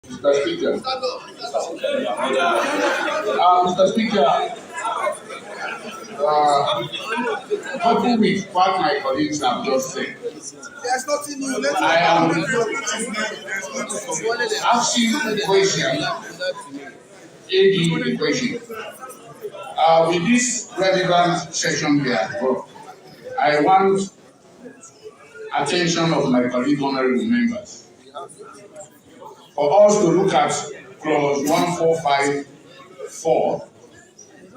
Mr. Speaker. Mr. Speaker, coupled with what my colleagues have just said, There's nothing new. I am asking the question, AD the question. With this relevant session we have got, I want attention of my colleague honorable members for us to look at clause 1454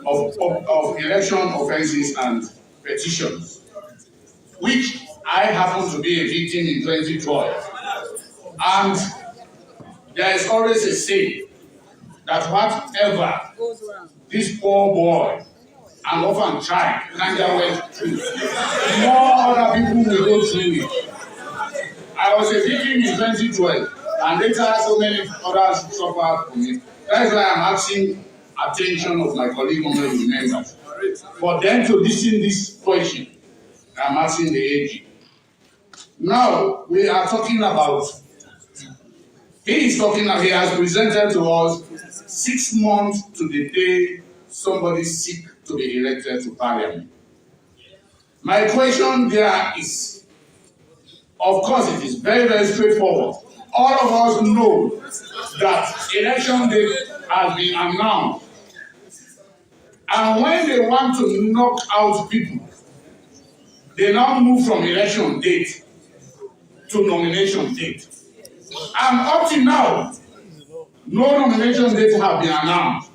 of election offences and petitions, which I happen to be a victim in 2012. And there is always a saying that whatever this poor boy and orphan child kind of went through, more other people will go through it. I was a victim in 2012, and later so many others suffered from it. That is why I'm asking attention of my colleague honorable members for them to listen this question. I'm asking the AG. Now we are talking about. He has presented to us 6 months to the day somebody seek to be elected to parliament. My question there is, of course it is very, very straightforward. All of us know that election date has been announced. And when they want to knock out people, they now move from election date to nomination date. And up to now, no nomination date have been announced.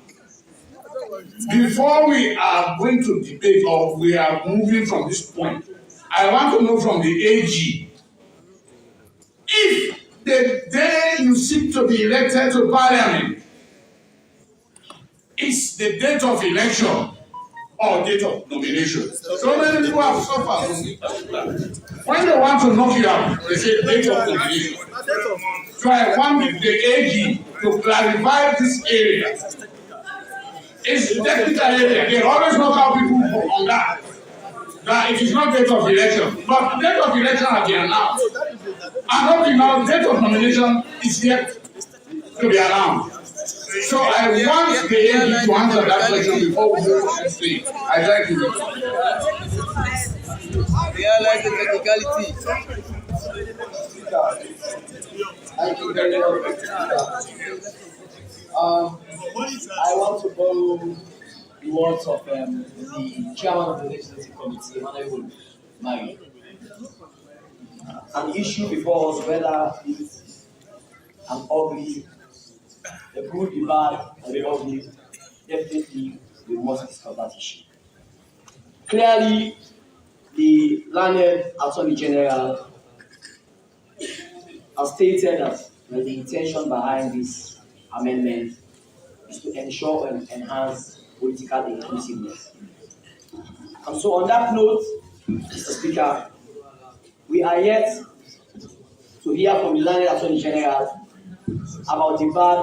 Before we are going to debate or we are moving from this point, I want to know from the AG, if the day you seek to be elected to parliament is the date of election or date of nomination. So many people have suffered from it. When they want to knock you out, they say date of nomination. So I want the AG to clarify this area. It's a technical area. They always knock out people on that. That it is not date of election. But date of election has been announced. And up to now, date of nomination is yet to be announced. So I want the AG to answer that question before we go to the stage. I thank you. Realize the technicality. Thank you very much. I want to borrow the words of the chairman of the legislative committee, Honorable Mary. An issue before us, whether it's an ugly, the good, the bad, or the ugly, definitely we must discuss that issue. Clearly, the learned Attorney General has stated that the intention behind this amendment is to ensure and enhance political inclusiveness. And so on that note, Mr. Speaker, we are yet to hear from the learned Attorney General about the bad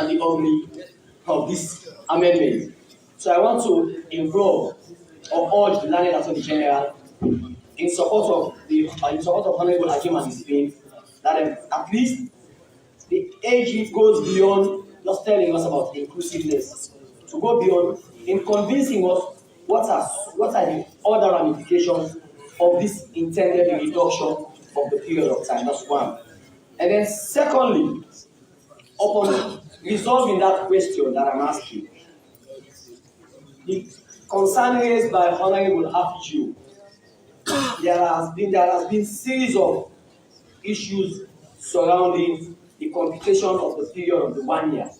and the ugly of this amendment. So I want to implore or urge the learned Attorney General in support of Honorable Hakim and his team that at least the AG goes beyond just telling us about inclusiveness, to go beyond in convincing us what are the other ramifications of this intended reduction of the period of time. That's one. And then secondly, upon resolving that question that I'm asking, the concern raised by Honorable Afiju, there has been series of issues surrounding the computation of the period of the 1 year.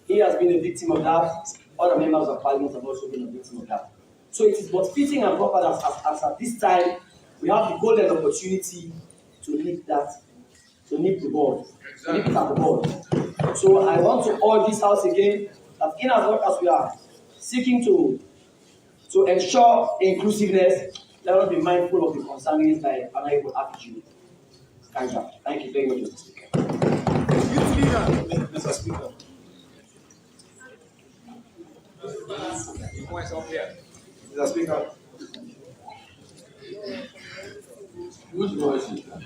He has been a victim of that. Other members of parliament have also been a victim of that. So it is but fitting and proper that as at this time we have the golden opportunity to nip the board, to nip it at the board. So I want to urge this house again that in as much as we are seeking to ensure inclusiveness, let us be mindful of the concern raised by Honorable Afiju. Thank you very much, Mr. Speaker. Mr. Speaker. Mr. Speaker. Whose voice is that?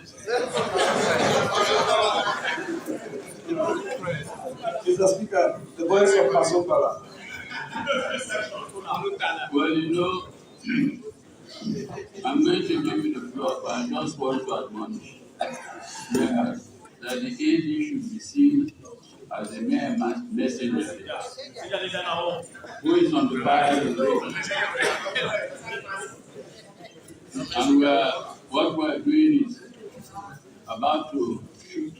Mr. Speaker, the voice of Masopala. Well, I'm going to give you the floor, but I just want to admonish members that the AD should be seen as a mere messenger who is on the fire. And what we're doing is about to shoot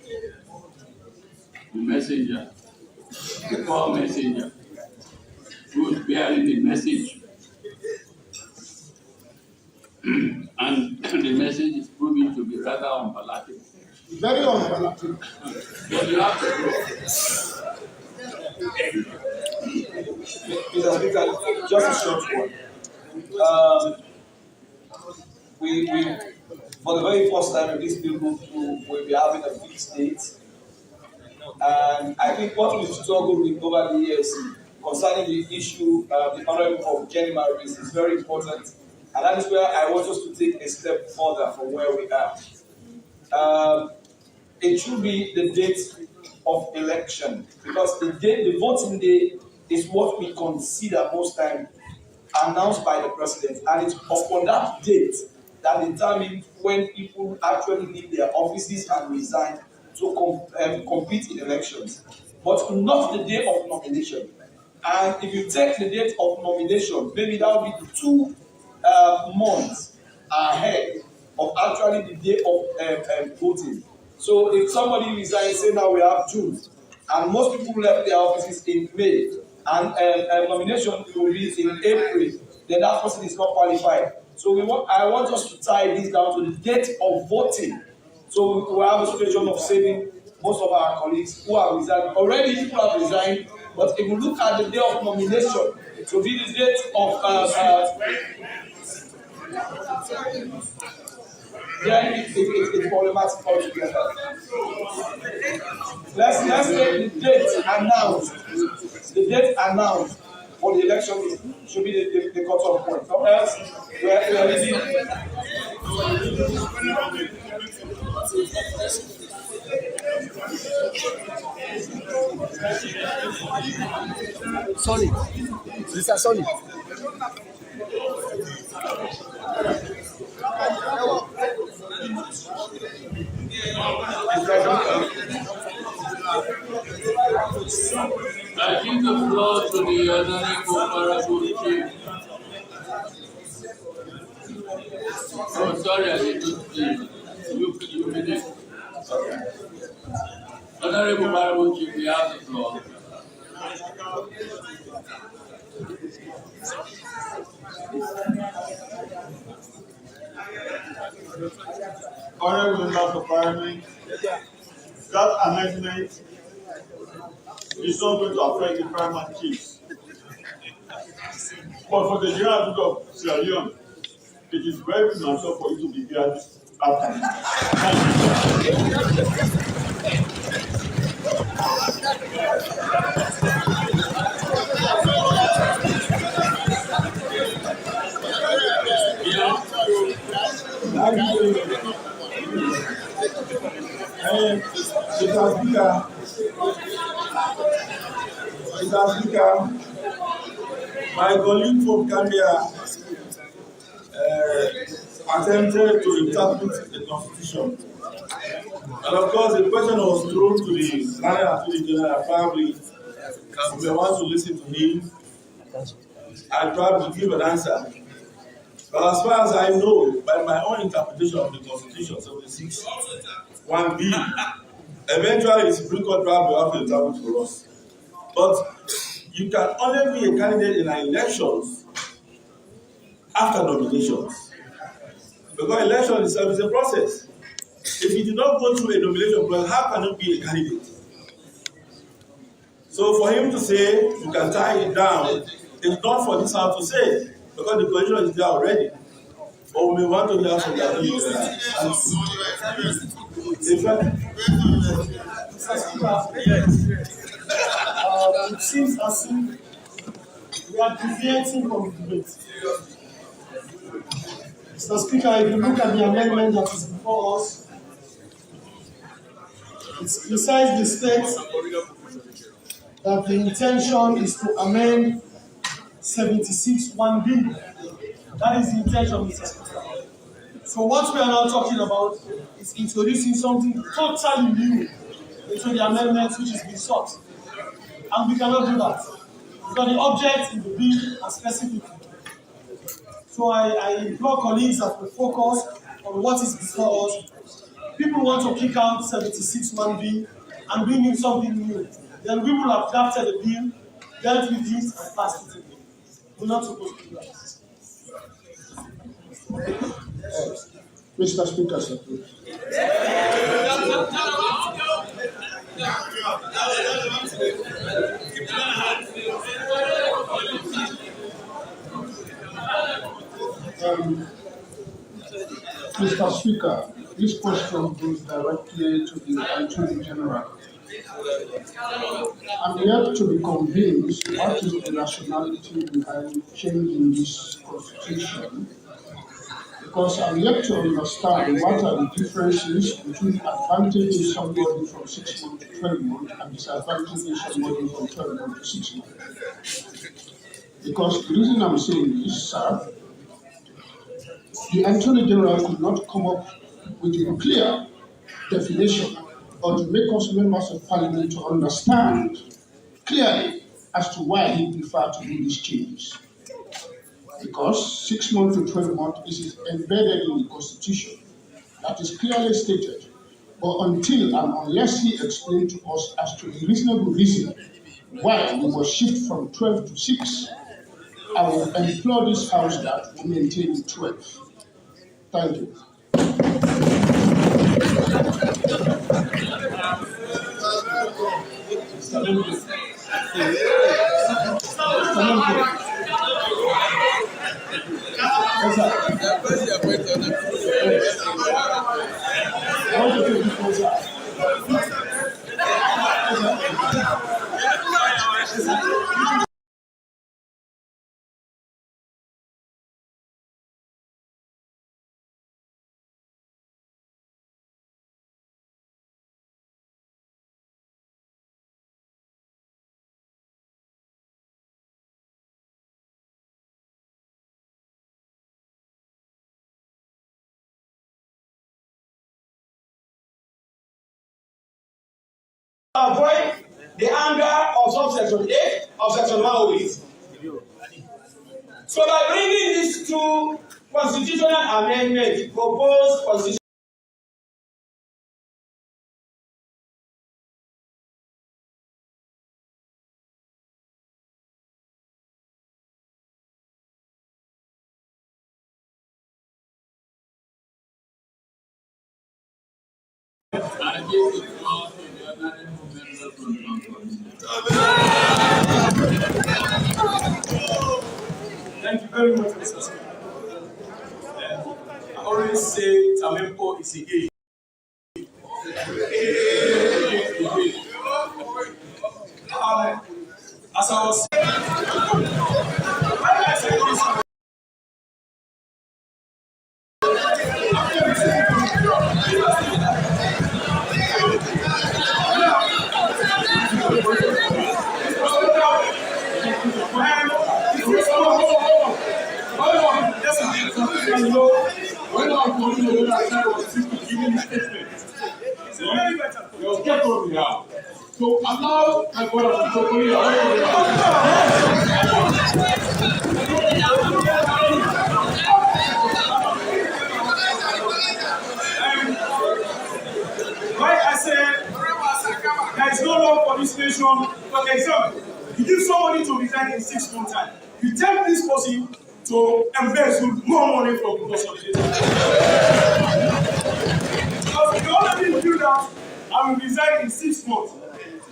the messenger, the poor messenger, who is bearing the message. And the message is proving to be rather unpalatable. Very unpalatable. But you have to go. Mr. Speaker, just a short one. We for the very first time in this bill will be having a fixed date. And I think what we've struggled with over the years concerning the issue the honorable of gender race is very important. And that is where I want us to take a step further from where we are. It should be the date of election, because the voting day is what we consider most times announced by the president, and it's upon that date that determines when people actually leave their offices and resign to compete in elections, but not the day of nomination. And if you take the date of nomination, maybe that will be 2 months ahead of actually the day of voting. So if somebody resigns, say now we have June, and most people left their offices in May, and nomination will be in April, then that person is not qualified. So I want us to tie this down to the date of voting. So we have a situation of saving most of our colleagues who have resigned. Already people have resigned, but if you look at the day of nomination, it will be the date of then it's problematic altogether. Let's take the date announced. The date announced for the election should be the cut-off point. Something else, we are leaving. Solid. Mr. Solid. I give the floor to the honorable chief. Oh, sorry, I didn't see you minute. Honorable Honorable Chief, we have the floor. Honorable Member of Parliament, that amendment is not going to affect the paramount chiefs. But for the General Duke of Sierra Leone, it is very premature for you to be here this afternoon. Mr. Speaker, my colleague from Gambia attempted to interpret the Constitution. And of course, the question was thrown to the Ghana Attorney General, probably we want to listen to him and try to give an answer. But as far as I know, by my own interpretation of the Constitution, 76, 1B, eventually the Supreme Court will have to interpret for us. But you can only be a candidate in elections after nominations. Because election itself is a process. If you do not go through a nomination process, how can you be a candidate? So for him to say you can tie it down, it's not for this house to say, because the position is there already. But we may want to hear from that. It seems as if we are deviating from the debate. Mr. Speaker, if you look at the amendment that is before us, it besides the state that the intention is to amend 76(1)(b). That is the intention, Mr. Speaker. So what we are now talking about is introducing something totally new into the amendments which is being sought. And we cannot do that because the object in the bill are specific. So I implore colleagues that we focus on what is before us. People want to kick out 76(1)(b) and bring in something new. Then we will have drafted the bill, dealt with this, and passed it again. We're not supposed to do that. Mr. Speaker, sir, please. Mr. Speaker, this question goes directly to the Attorney General. I'm yet to be convinced what is the rationality behind changing this constitution, because I'm yet to understand what are the differences between advantaging somebody from 6 months to 12 months and disadvantaging somebody from 12 months to 6 months. Because the reason I'm saying this, sir, the Attorney General could not come up with a clear definition or to make us members of Parliament to understand clearly as to why he preferred to do these changes. Because 6 months to 12 months is embedded in the Constitution. That is clearly stated. But until and unless he explained to us as to the reasonable reason why we must shift from 12 to 6, I will implore this House that we maintain 12. Thank you. Avoid the anger of subsection 8 of section 108. So by bringing these two constitutional amendments, proposed constitutional I give the floor to the honorable member from Thank you very much, Mr. Speaker. I always say Tamempo is a gay. As I was saying, So allow my brother to why I say there is no law for this nation. For example, you give somebody to resign in 6 months' time. You tell this person to embezzle more money from the consolidation. Because if you already do that, I will resign in 6 months.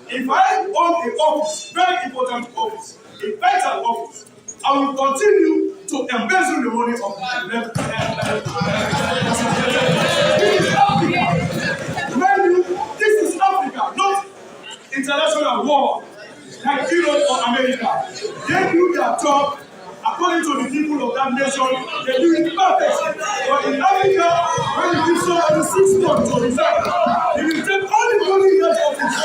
If I own an office, very important office, a vital office, I will continue to embezzle the money of the This is Africa, not international war like Europe or America. They do their job according to the people of that nation. They do it perfect. But in Africa, when you give somebody 6 months to resign, they will take all the money in that office.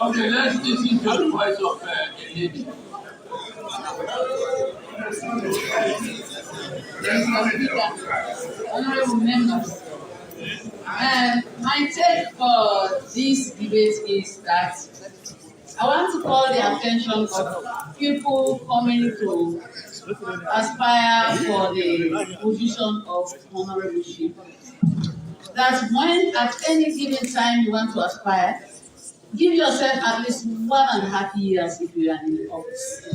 Okay, let's listen to the voice of a lady. Honorable members, my take for this debate is that I want to call the attention of people coming to aspire for the position of honorable-ship. That when at any given time you want to aspire, give yourself at least 1.5 years if you are in the office.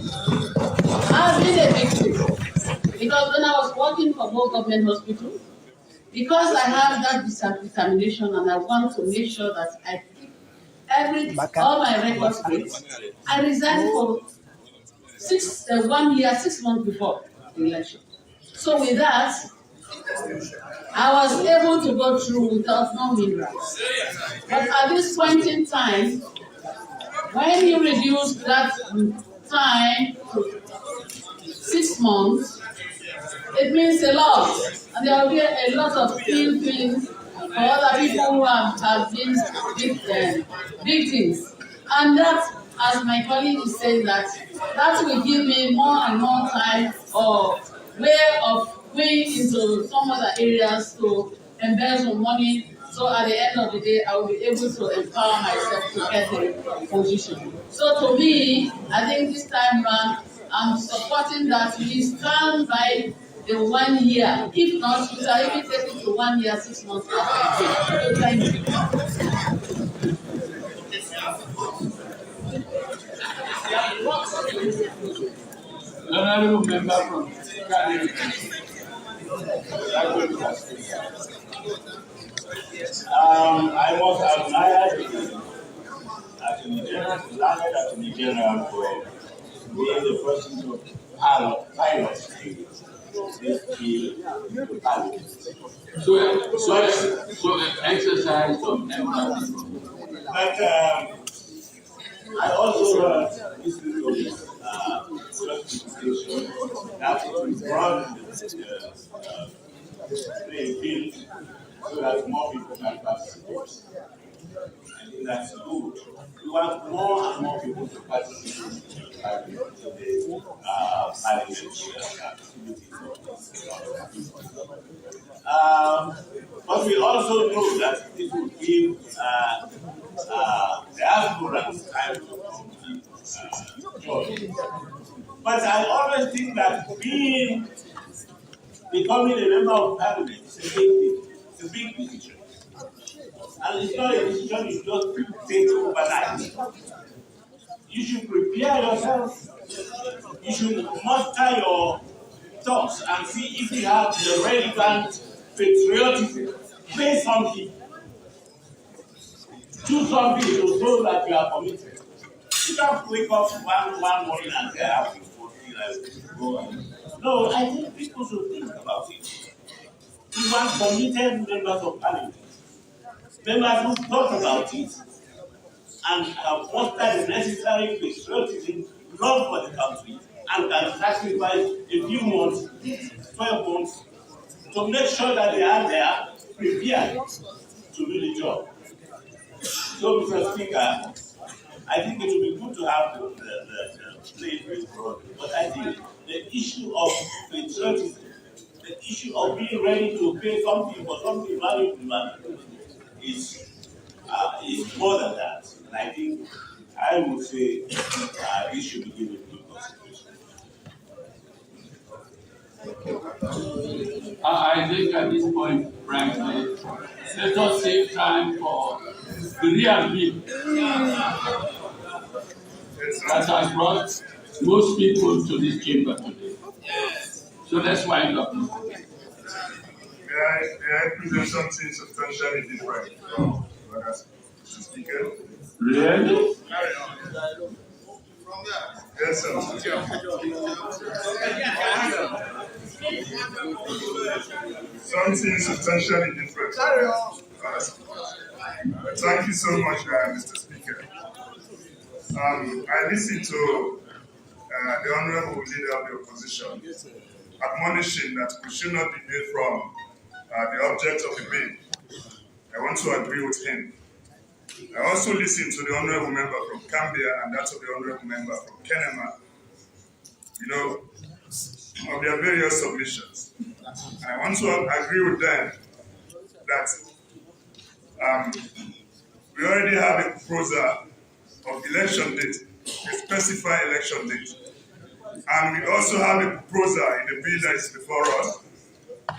I've been a victim because when I was working for both government hospitals, because I have that determination and I want to make sure that I keep all my records straight, I resigned for 1 year, 6 months before the election. So with that, I was able to go through without no hindrance. But at this point in time, when you reduce that time to 6 months, it means a lot. And there will be a lot of feelings for other people who have been victims. And that, as my colleague is saying, that will give me more and more time or way of going into some other areas to embezzle money. So at the end of the day, I will be able to empower myself to get a position. So to me, I think this time around, I'm supporting that we stand by the 1 year. If not, we shall even take it to 1 year, 6 months after. So thank you. Honorable member from I must admire the Attorney General, for being the person to pilot this bill to Parliament. So exercise of empathy. But I also heard this justification that it will broaden the field so that more people can participate. I think that's good. We want more and more people to participate in the parliament but we also know that it will give the aspirants time to join. But I always think that becoming a member of parliament is a big thing. It's a big decision. And it's not a decision you just take overnight. You should prepare yourself. You should muster your thoughts and see if you have the relevant patriotism. Play something. Do something to show that you are committed. You can't wake up one morning and say, I will go on. No, I think people should think about it. We want committed members of parliament. Members who thought about it and have fostered the necessary patriotism, love for the country, and can sacrifice a few months, 12 months, to make sure that they are there prepared to do the job. So, Mr. Speaker, I think it would be good to have the play very broadly, but I think the issue of patriotism, the issue of being ready to pay something for something valuable is more than that. And I think I would say this should be given due consideration. I think at this point, frankly, let us save time for the real bill that has brought most people to this chamber today. So let's wind up. May I present something substantially different from Mr. Speaker? Really? Yes, sir. Something substantially different. Thank you so much, Mr. Speaker. I listened to the Honorable Leader of the Opposition admonishing that we should not deviate from the object of the bill. I want to agree with him. I also listened to the Honorable Member from Cambia and that of the Honorable Member from Kenema, of their various submissions. And I want to agree with them that we already have a proposal of election date, a specified election date. And we also have a proposal in the bill that is before us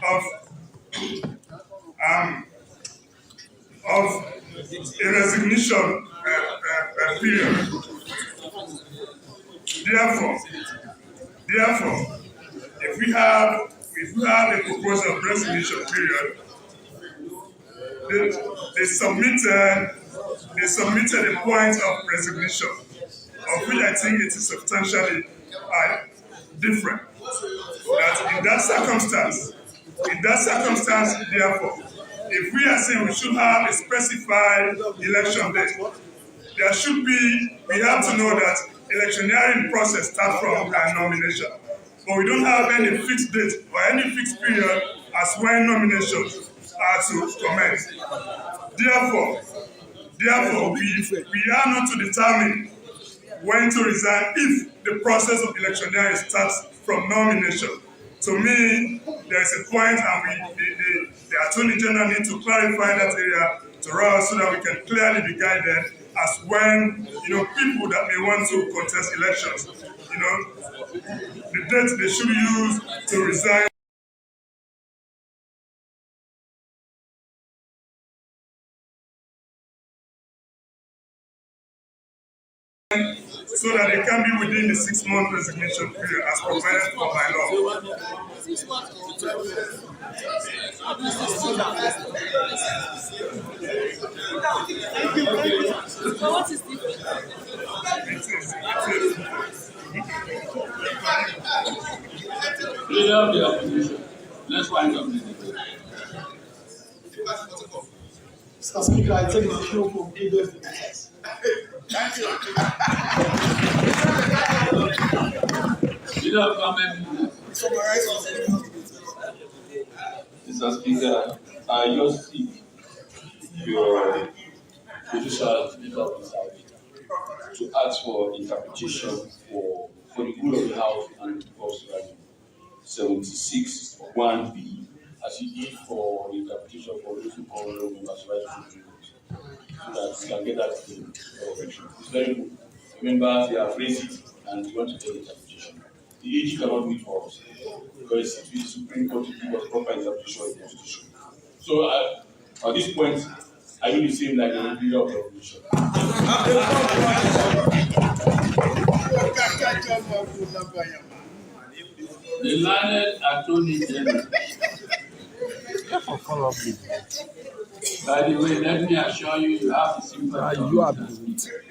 of a resignation period. Therefore, if we have a proposal of resignation period, they submitted a point of resignation, of which I think it is substantially different. That in that circumstance, therefore, if we are saying we should have a specified election date, we have to know that electioneering process starts from nomination. But we don't have any fixed date or any fixed period as when nominations are to commence. Therefore, we are not to determine when to resign if the process of electioneering starts from nomination. To me, there is a point, and the Attorney General needs to clarify that area to us so that we can clearly be guided as when, people that may want to contest elections, the date they should use to resign. So that they can be within the 6-month resignation period as provided for by law. What is different? Leader of the opposition, let's wind up the debate. Mr. Speaker, I take the floor for leaders in the House. Leader of government. Mr. Speaker, I just seek your judicial legal to ask for interpretation for the good of the House and because 76 1B as you did for the interpretation for those who call members right to so that we can get that in correction. It's very good. Remember, they have raised it and we want to get interpretation. The AG cannot wait for us because it is the Supreme Court to give us proper interpretation of the Constitution. So at this point, I do the same like the leader of the opposition. The learned Attorney General. By the way, let me assure you, you have the sympathy of Mr. Speaker.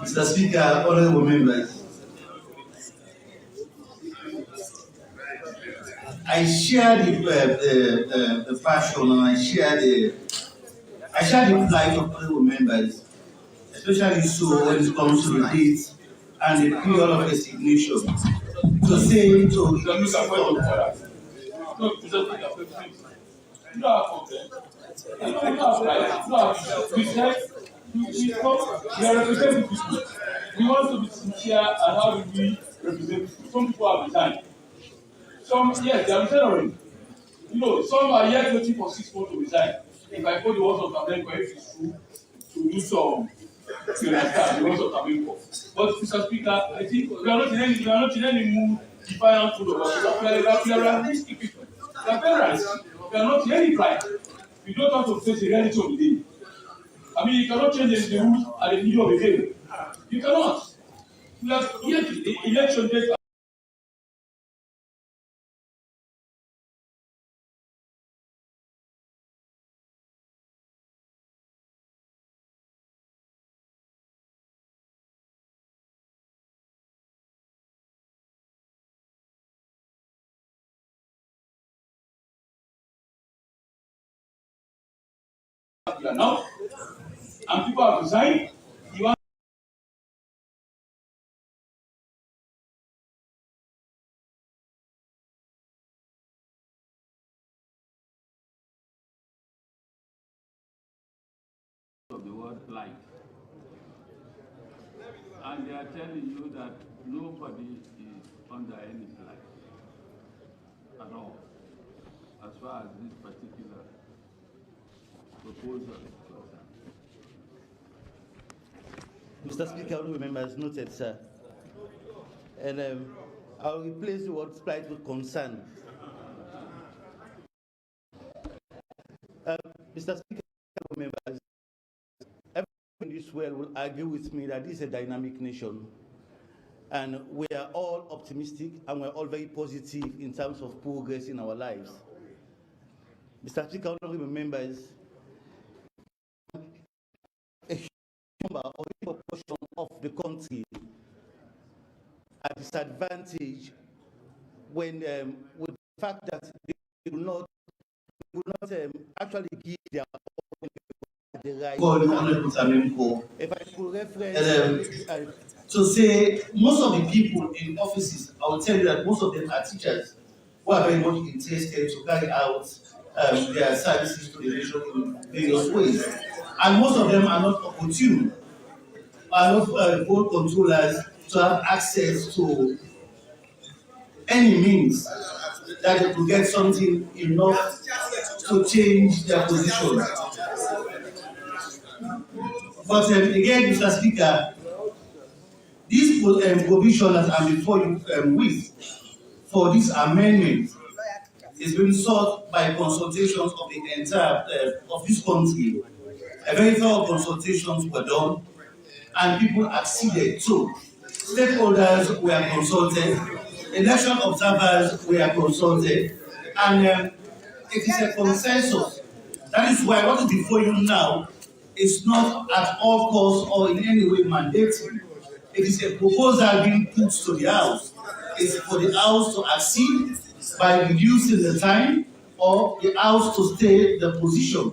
Mr. Speaker, honorable members, I share the passion and I share the plight of honorable members, especially so when it comes to the dates and the period of resignation. To say to we want to be sincere and how do we represent people. Some people have resigned. Some, yes, they are resigned already. Some are yet waiting for 6 months to resign. If I call the words of Tablet, if it's true, to do some thing like that because of coming for. But Mr. Speaker, I think we are not in any mood to find out food of us. We are realistic people. We are parents. We are not in any pride. We don't want to face the reality of the day. I mean, you cannot change the rules at the middle of the day. You cannot. We have yet the election date. Now, and people have resigned. You want of the word life, and they are telling you that nobody is under any blight at all, as far as this particular proposal is concerned. Mr. Speaker, honourable members, noted, sir. And I'll replace the word plight with concern. Mr. Speaker, honourable members, everyone in this world will argue with me that this is a dynamic nation. And we are all optimistic and we're all very positive in terms of progress in our lives. Mr. Speaker, honourable members, a huge number or a proportion of the country are disadvantaged when with the fact that they will not actually give their the right. If I could reference to say most of the people in offices, I will tell you that most of them are teachers who are very much interested to carry out their services to the nation in various ways. And most of them are not opportune, are not board controllers to have access to any means that they could get something enough to change their position. But again, Mr. Speaker, this provision that I'm before you with for this amendment is being sought by consultations of the entire of this country. A very thorough consultations were done, and people acceded to. Stakeholders were consulted, election observers were consulted, and it is a consensus. That is why what is before you now is not at all costs or in any way mandated. It is a proposal being put to the House. It's for the House to accede by reducing the time or the House to stay the position.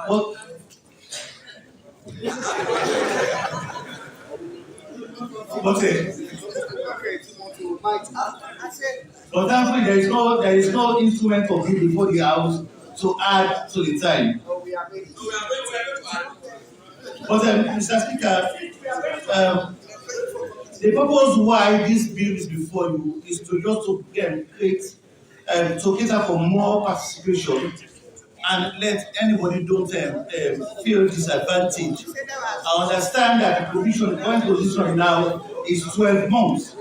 But thankfully, there is no instrument for bill before the House to add to the time. But Mr. Speaker, the purpose why this bill is before you is to just to create to cater for more participation and let anybody don't feel disadvantaged. I understand that the provision, the current position now is 12 months.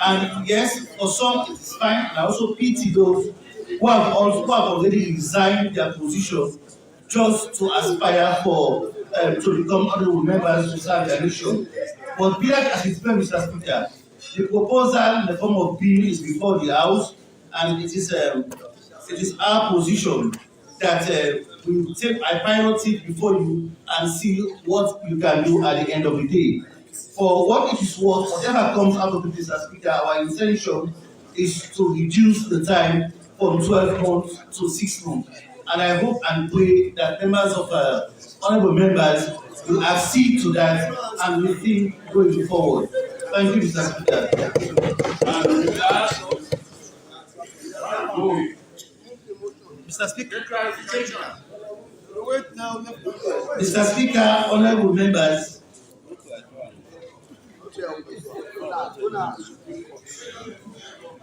And yes, for some it's fine. I also pity those who have already resigned their position just to aspire for to become honorable members to serve their nation. But be that as it's been, Mr. Speaker, the proposal in the form of bill is before the House, and it is our position that we will take a priority before you and see what you can do at the end of the day. For what it is worth, whatever comes out of it, Mr. Speaker, our intention is to reduce the time from 12 months to 6 months. And I hope and pray that members of honorable members will accede to that and we think going forward. Thank you, Mr. Speaker. Mr. Speaker. Mr. Speaker, honorable members,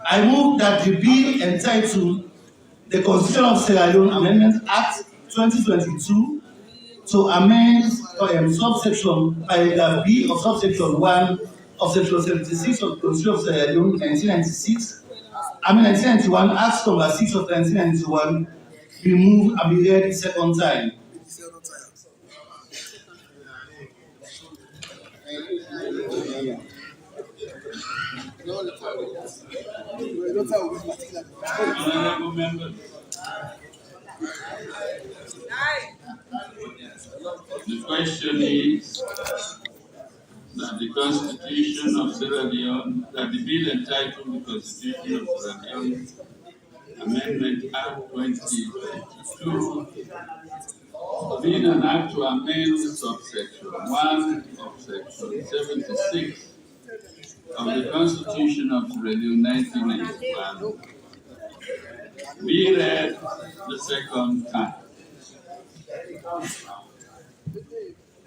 I move that the bill entitled the Constitution of Sierra Leone Amendment Act 2022 to amend subsection paragraph B of subsection 1 of section 76 of the Constitution of Sierra Leone 1996, 1991, Act number 6 of 1991, be moved and be read the second time. Honorable members, the question is that the Constitution of Sierra Leone, that the bill entitled the Constitution of Sierra Leone, Amendment Act 2022, being an act to amend subsection 1 of section 76 of the Constitution of Sierra Leone 1991, be read the second time.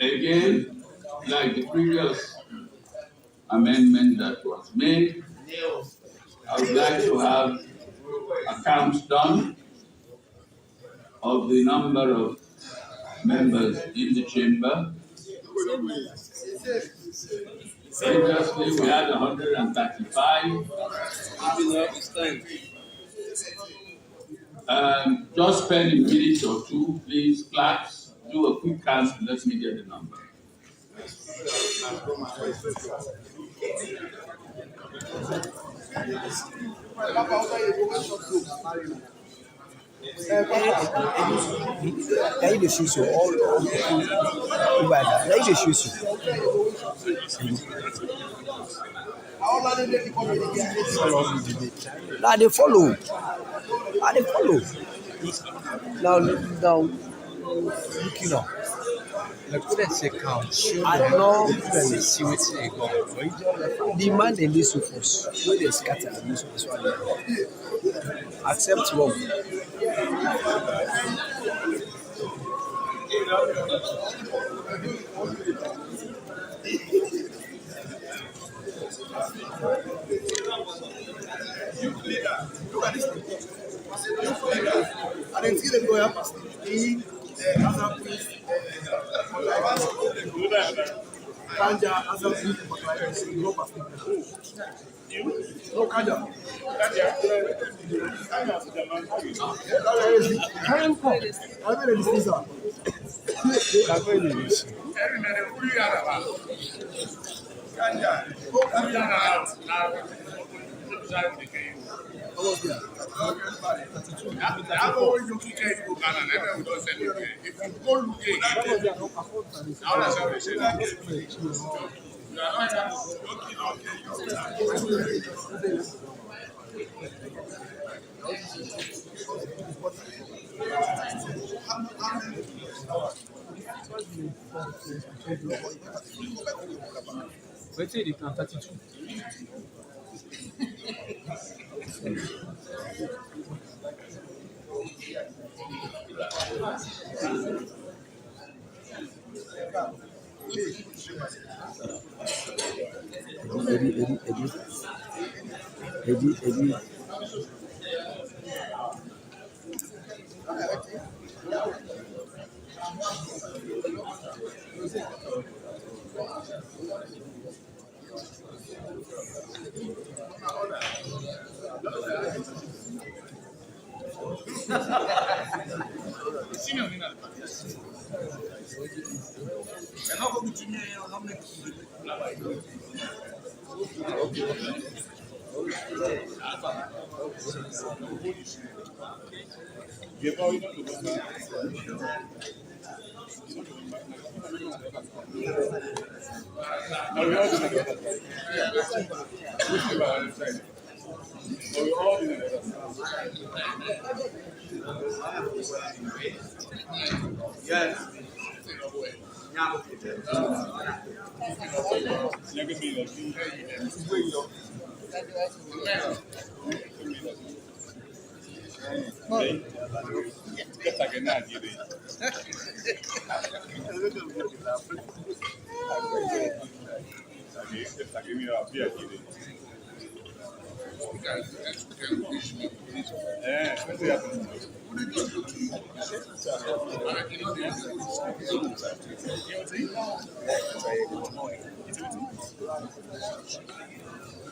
Again, like the previous amendment that was made, I would like to have a count done of the number of members in the chamber. Previously, we had 135. Just spend a minute or two, please, clerks. Do a quick count. Let me get the number. Now they follow. Now, looking up. I don't know. The man in this force, where they scatter and this one. Accept wrong. Look at this thing. And then see them go up past the other place. Kanja, other place, go past no Kanja. Let's say they can 32. Eddie.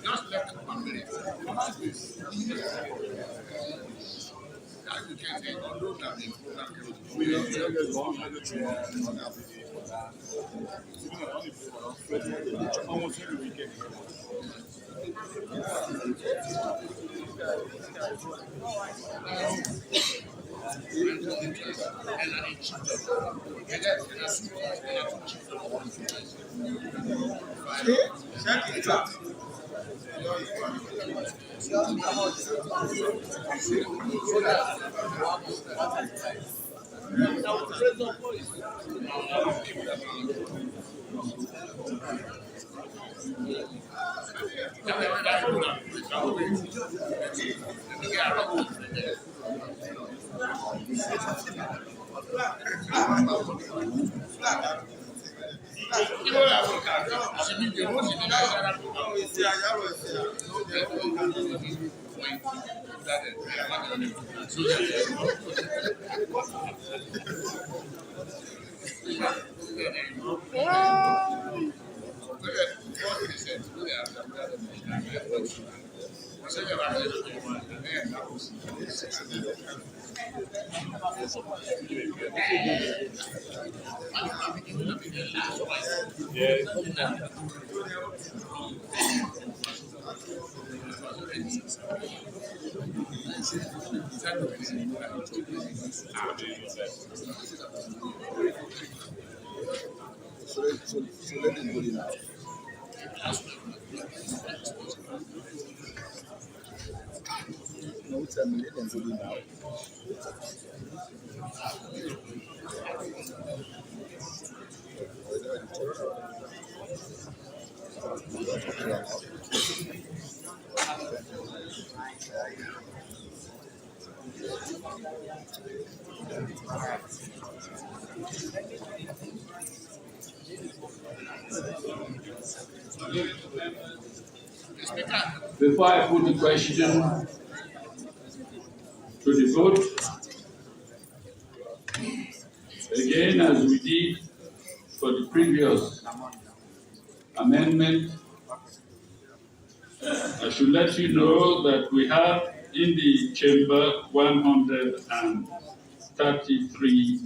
Just left 1 minute. Before I put the question to the vote, again, as we did for the previous amendment, I should let you know that we have in the chamber 133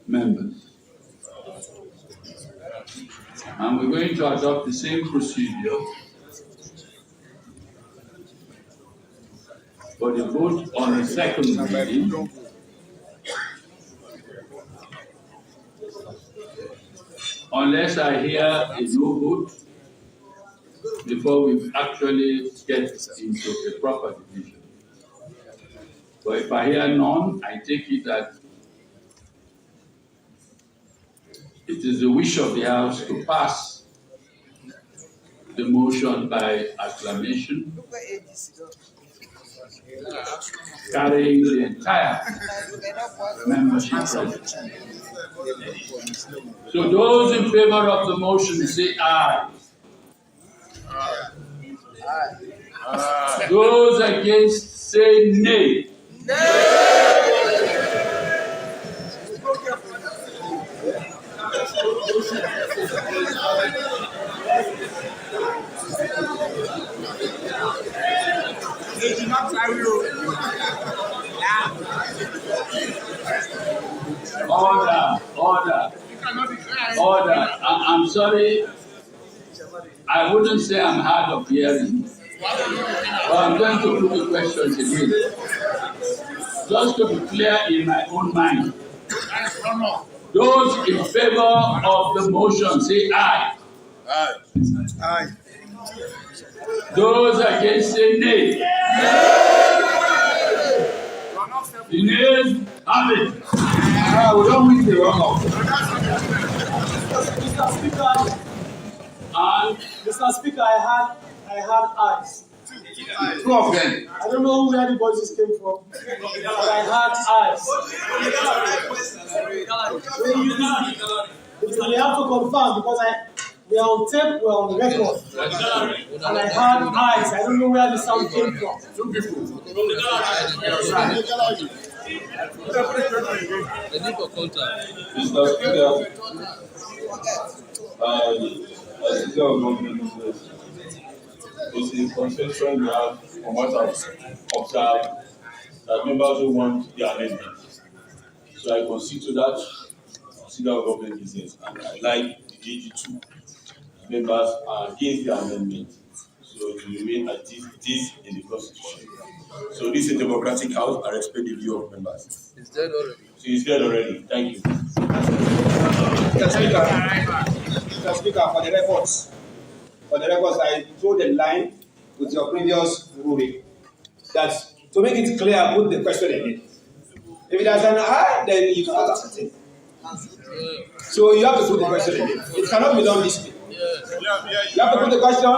members. And we're going to adopt the same procedure for the vote on the second reading. Unless I hear a no vote before we actually get into a proper division. But if I hear none, I take it that it is the wish of the House to pass the motion by acclamation, carrying the entire membership present. So those in favor of the motion say aye. Those against say nay. Order. I'm sorry. I wouldn't say I'm hard of hearing, but I'm going to put the questions again. Just to be clear in my own mind. Those in favor of the motion say aye. Aye. Aye. Those against say nay. The nays have it. We don't win the runoff. Mr. Speaker, I had eyes. Two of them. I don't know where the voices came from, but I had eyes. We have to confirm because We are on tape, we are on record. And I had eyes. I don't know where the sound came from. Two people. The need for contact. Mr. Speaker, as leader of government business, it's a concession we have from what I've observed that members who want the amendment. So I concede to that leader of government business, and I like the 82 members are against the amendment. So to remain as it is in the constitution. So this is a democratic house. I respect the view of members. It's dead already. So it's dead already. Thank you. Mr. Speaker, for the records, I drew the line with your previous ruling that to make it clear, put the question again. If it has an I, then you cannot accept it. So you have to put the question again. It cannot be done this way. You have to put the question.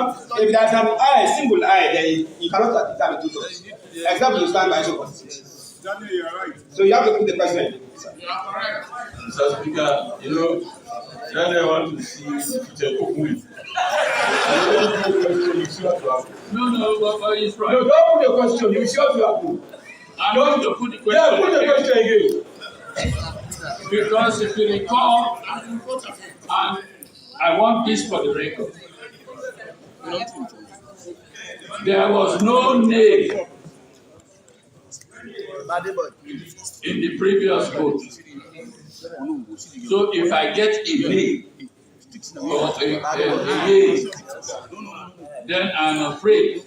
If it has an I, single I, then you cannot determine two things. Except you stand by your constitution. So you have to put the question again. Mr. Speaker, you know, then I want to see the open. No, but he's right. No, don't put the question. You sure you have to. I'm going to put the question. Yeah, put the question again. Because if you recall, and I want this for the record, there was no name in the previous vote. So if I get a name or a yea, then I'm afraid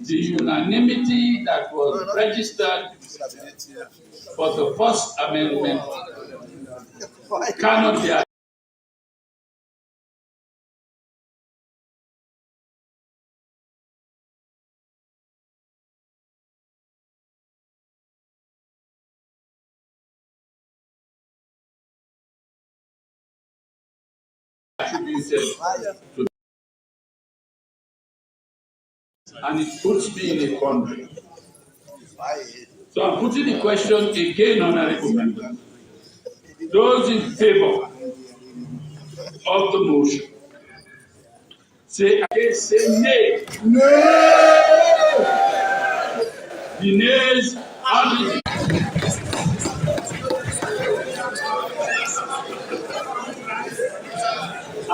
the unanimity that was registered for the first amendment cannot be attributed to, and it puts me in a quandary. So I'm putting the question again, honorable members. Those in favor of the motion, say again, say nay. No! The nays have it.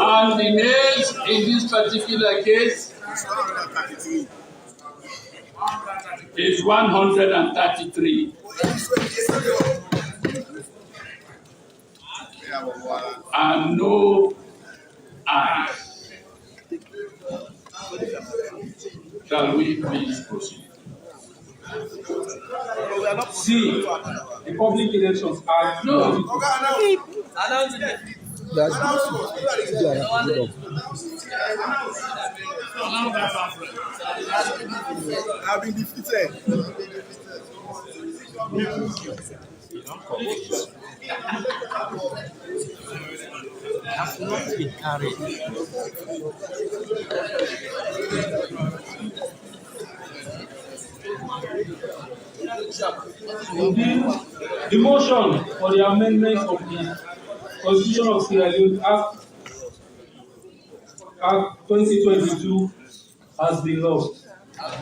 And the nays in this particular case is 133. And no ayes. Shall we please proceed? See, the Public Elections Act. No. I've been defeated. Have not been carried. The motion for the amendment of the Constitution of Sierra Leone Act 2022 has been lost. Has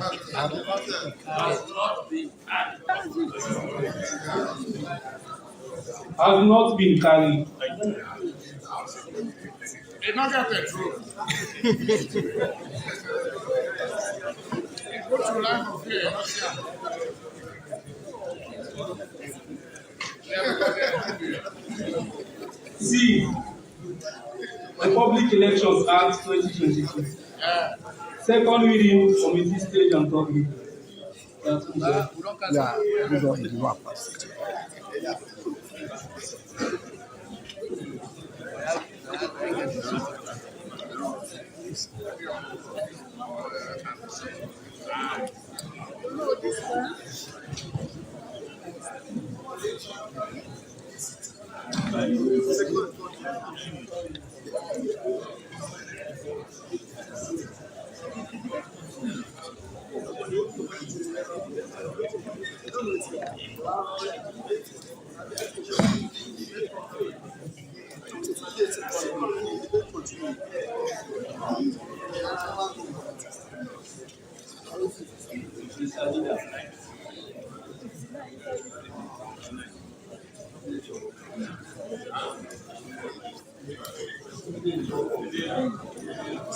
not been carried. It's not get petrol. Go to line of here. See, the Public Elections Act 2022. Second reading, committee stage and third reading.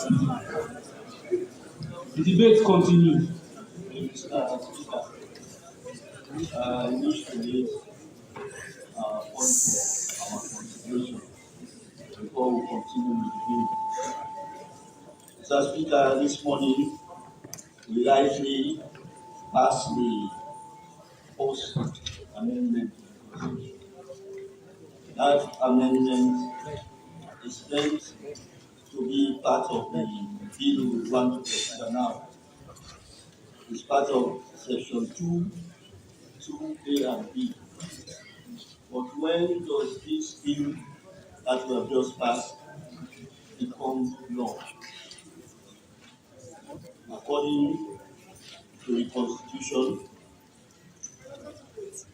The debate continues. Mr. Speaker, I wish to raise point for our consideration before we continue with the bill. Mr. Speaker, this morning we likely pass the post amendment to the Constitution. That amendment is meant to be part of the bill we want to consider now. It's part of section 2A and B. But when does this bill that we have just passed become law? According to the Constitution,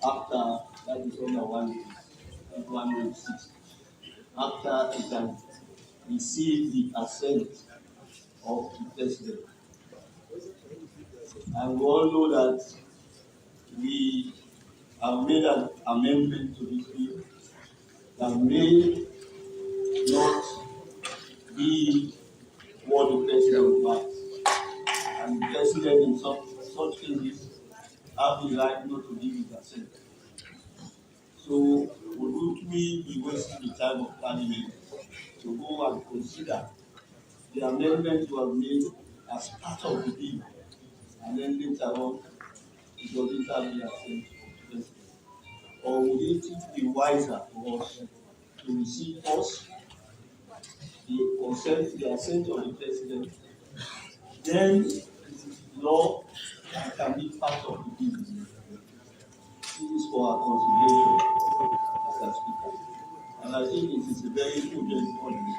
after, that is under 160, after it can receive the assent of the president. And we all know that we have made an amendment to this bill that may not be what the president wants. And the president in such cases have the right not to give his assent. So would we be wasting the time of Parliament to go and consider the amendment you have made as part of the bill, and then later on it doesn't have the assent of the president? Or would it be wiser for us to receive first the assent of the president, then it is law and can be part of the bill? This is for our consideration, Mr. Speaker. And I think it is a very prudent policy.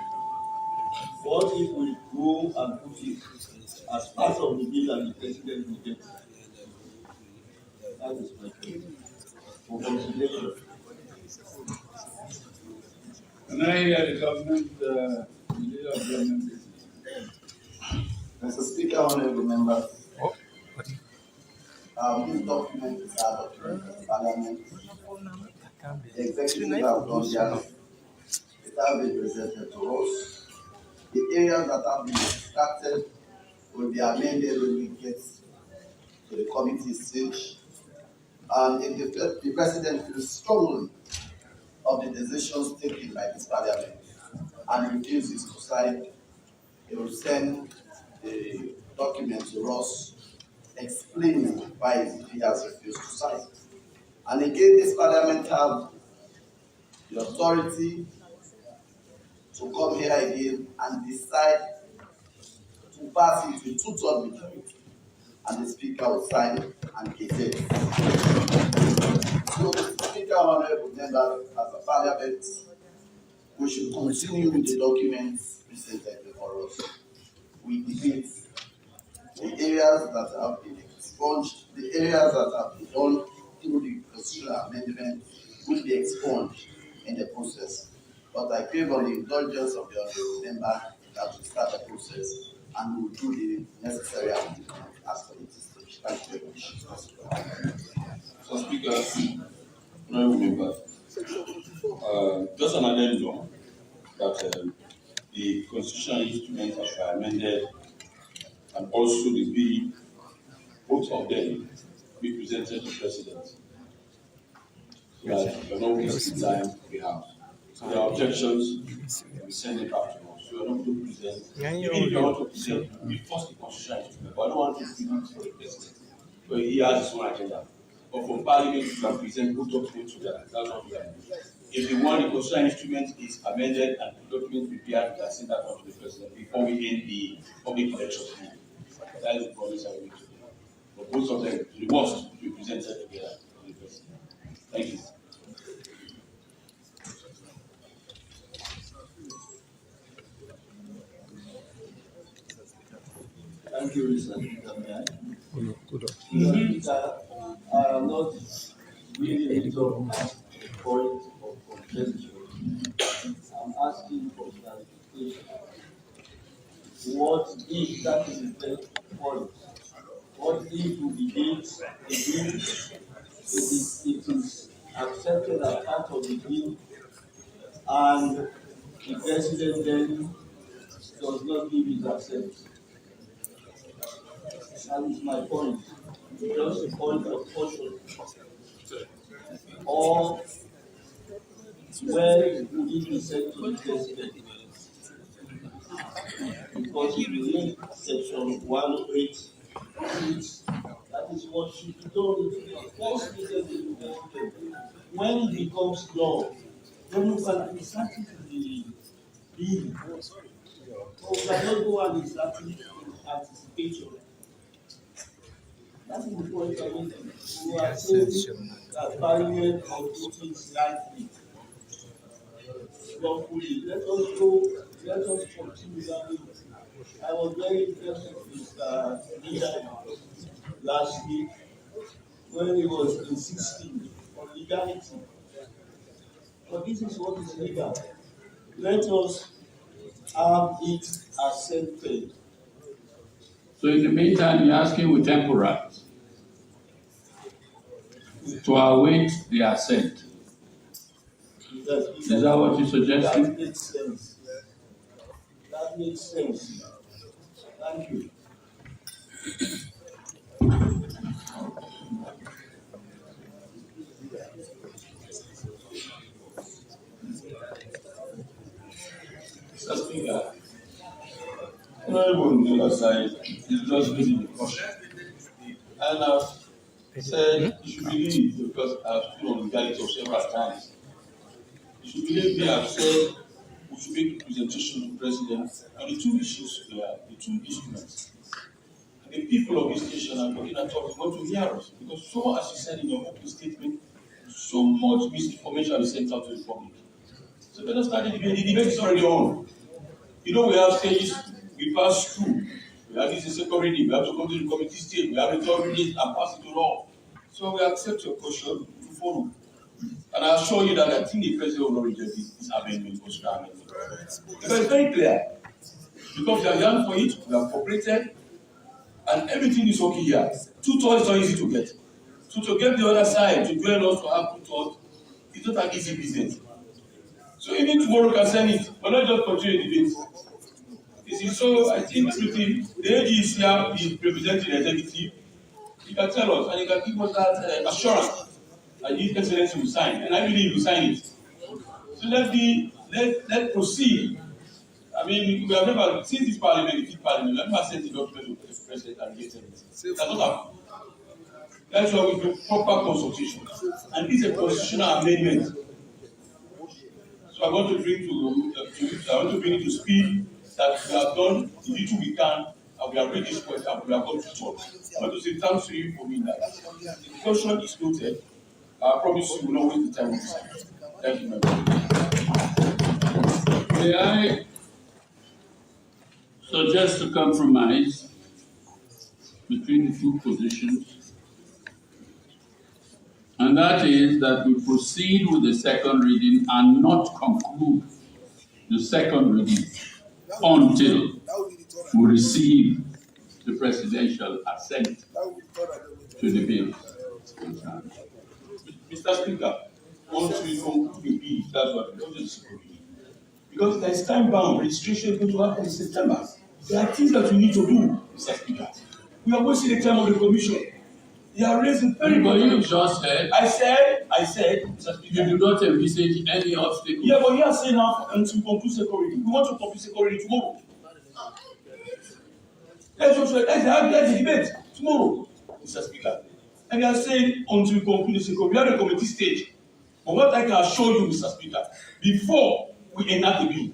What if we go and put it as part of the bill and the president will get? That is my question. For consideration. Can I hear the government, the leader of government? Mr. Speaker, honorable members, this document is our document of Parliament. The executive have done their it has been presented to us. The areas that have been extracted will be amended when we get to the committee stage. And if the president feels strongly of the decisions taken by this Parliament and refuses to sign, he will send the document to us explaining why he has refused to sign. And again, this Parliament have the authority to come here again and decide to pass it with 2/3 majority, and the Speaker will sign and gazette. So, Mr. Speaker, honorable members, as a Parliament, we should continue with the documents presented before us. We debate the areas that have been expunged, the areas that have been done through the constitutional amendment will be expunged in the process. But I crave on the indulgence of the honorable member that we start the process and we will do the necessary amendment as committee stage. Thank you very much. So, Speaker, honorable members, just an addendum that the constitutional instruments that were amended and also the bill, both of them be presented to the president. So that we're not wasting time we have. So there are objections, we send it back to us. So we're not going to present. Even if you want to present, we force the constitutional instrument, but I don't want to present it for the president. But he has his own agenda. But for Parliament, you can present both documents together. That's what we are doing. If the one, the constitutional instrument is amended and the document prepared, we can send that on to the president before we end the public elections. That is the promise I will make to you. But both of them, the worst, will be presented together to the president. Thank you. Thank you, Mr. Speaker. Mr. Speaker, I am not really resolved at the point of contention. I'm asking for clarification. What if that is the point? What if we debate the bill? It is accepted as part of the bill, and the president then does not give his assent. That is my point. Just a point of caution. Or where would it be sent to the president? Because if you read section 108, that is what should be done. First, when it becomes law, then you can insert it in the bill. So we cannot go and insert it in anticipation. That is the point I mean. We are saying that parliament can do things lightly, lawfully. Let us continue that way. I was very impressed with leader last week when he was insisting on legality. But this is what is legal. Let us have it accepted. So in the meantime, you're asking with temple rights to await the assent. Is that what you're suggesting? That makes sense. That makes sense. Thank you. Mr. Speaker, honorable on the other side is just making the caution. And I've said you should believe, because I've stood on legality of several times. You should believe me, I've said we should make a presentation to the president on the two issues here, the two instruments. And the people of this nation are looking at us, want to hear us. Because so, as you said in your opening statement, so much misinformation is sent out to the public. So let us start the debate. The debate is already on. You know, we have stages we pass through. We have this in second reading, we have to go to the committee stage, we have the third reading and pass it to law. So we accept your caution to follow. And I assure you that I think the president will not reject this amendment, Procedural amendment. Because it's very clear. Because we are young for it, we have cooperated, and everything is okay here. 2 thoughts is not easy to get. So to get the other side, to join us to have 2 thoughts, it's not an easy business. So even tomorrow can send it, but not just continue the debate. You see, so I think the AG is here, is representing the executive. He can tell us, and he can give us that assurance that His Excellency will sign, and I believe he will sign it. So let's proceed. I mean, we have never, since this parliament, the fifth parliament, we have never sent the document to the president and rejected it. That's not happened. That's why we do proper consultation. And this is a constitutional amendment. So I want to bring it to speed that we have done the little we can, and we have reached this point, and we have gone to talk. I want to say thanks to you for doing that. The question is noted. I promise you will not waste the time with this. Thank you, my brother. May I suggest a compromise between the two positions? And that is that we proceed with the second reading and not conclude the second reading until we receive the presidential assent to the bill. Mr. Speaker, once we conclude the bill, that's what we don't just reading. Because there is time bound, registration is going to happen in September. There are things that we need to do, Mr. Speaker. We are wasting the time of the commission. They are raising very But you just said. I said, Mr. Speaker. You do not envisage any obstacle. Yeah, but you are saying now until we conclude second reading. We want to complete second reading tomorrow. Let's have the debate tomorrow, Mr. Speaker. And you are saying until we conclude the second reading, we have a committee stage. But what I can assure you, Mr. Speaker, before we enact the bill,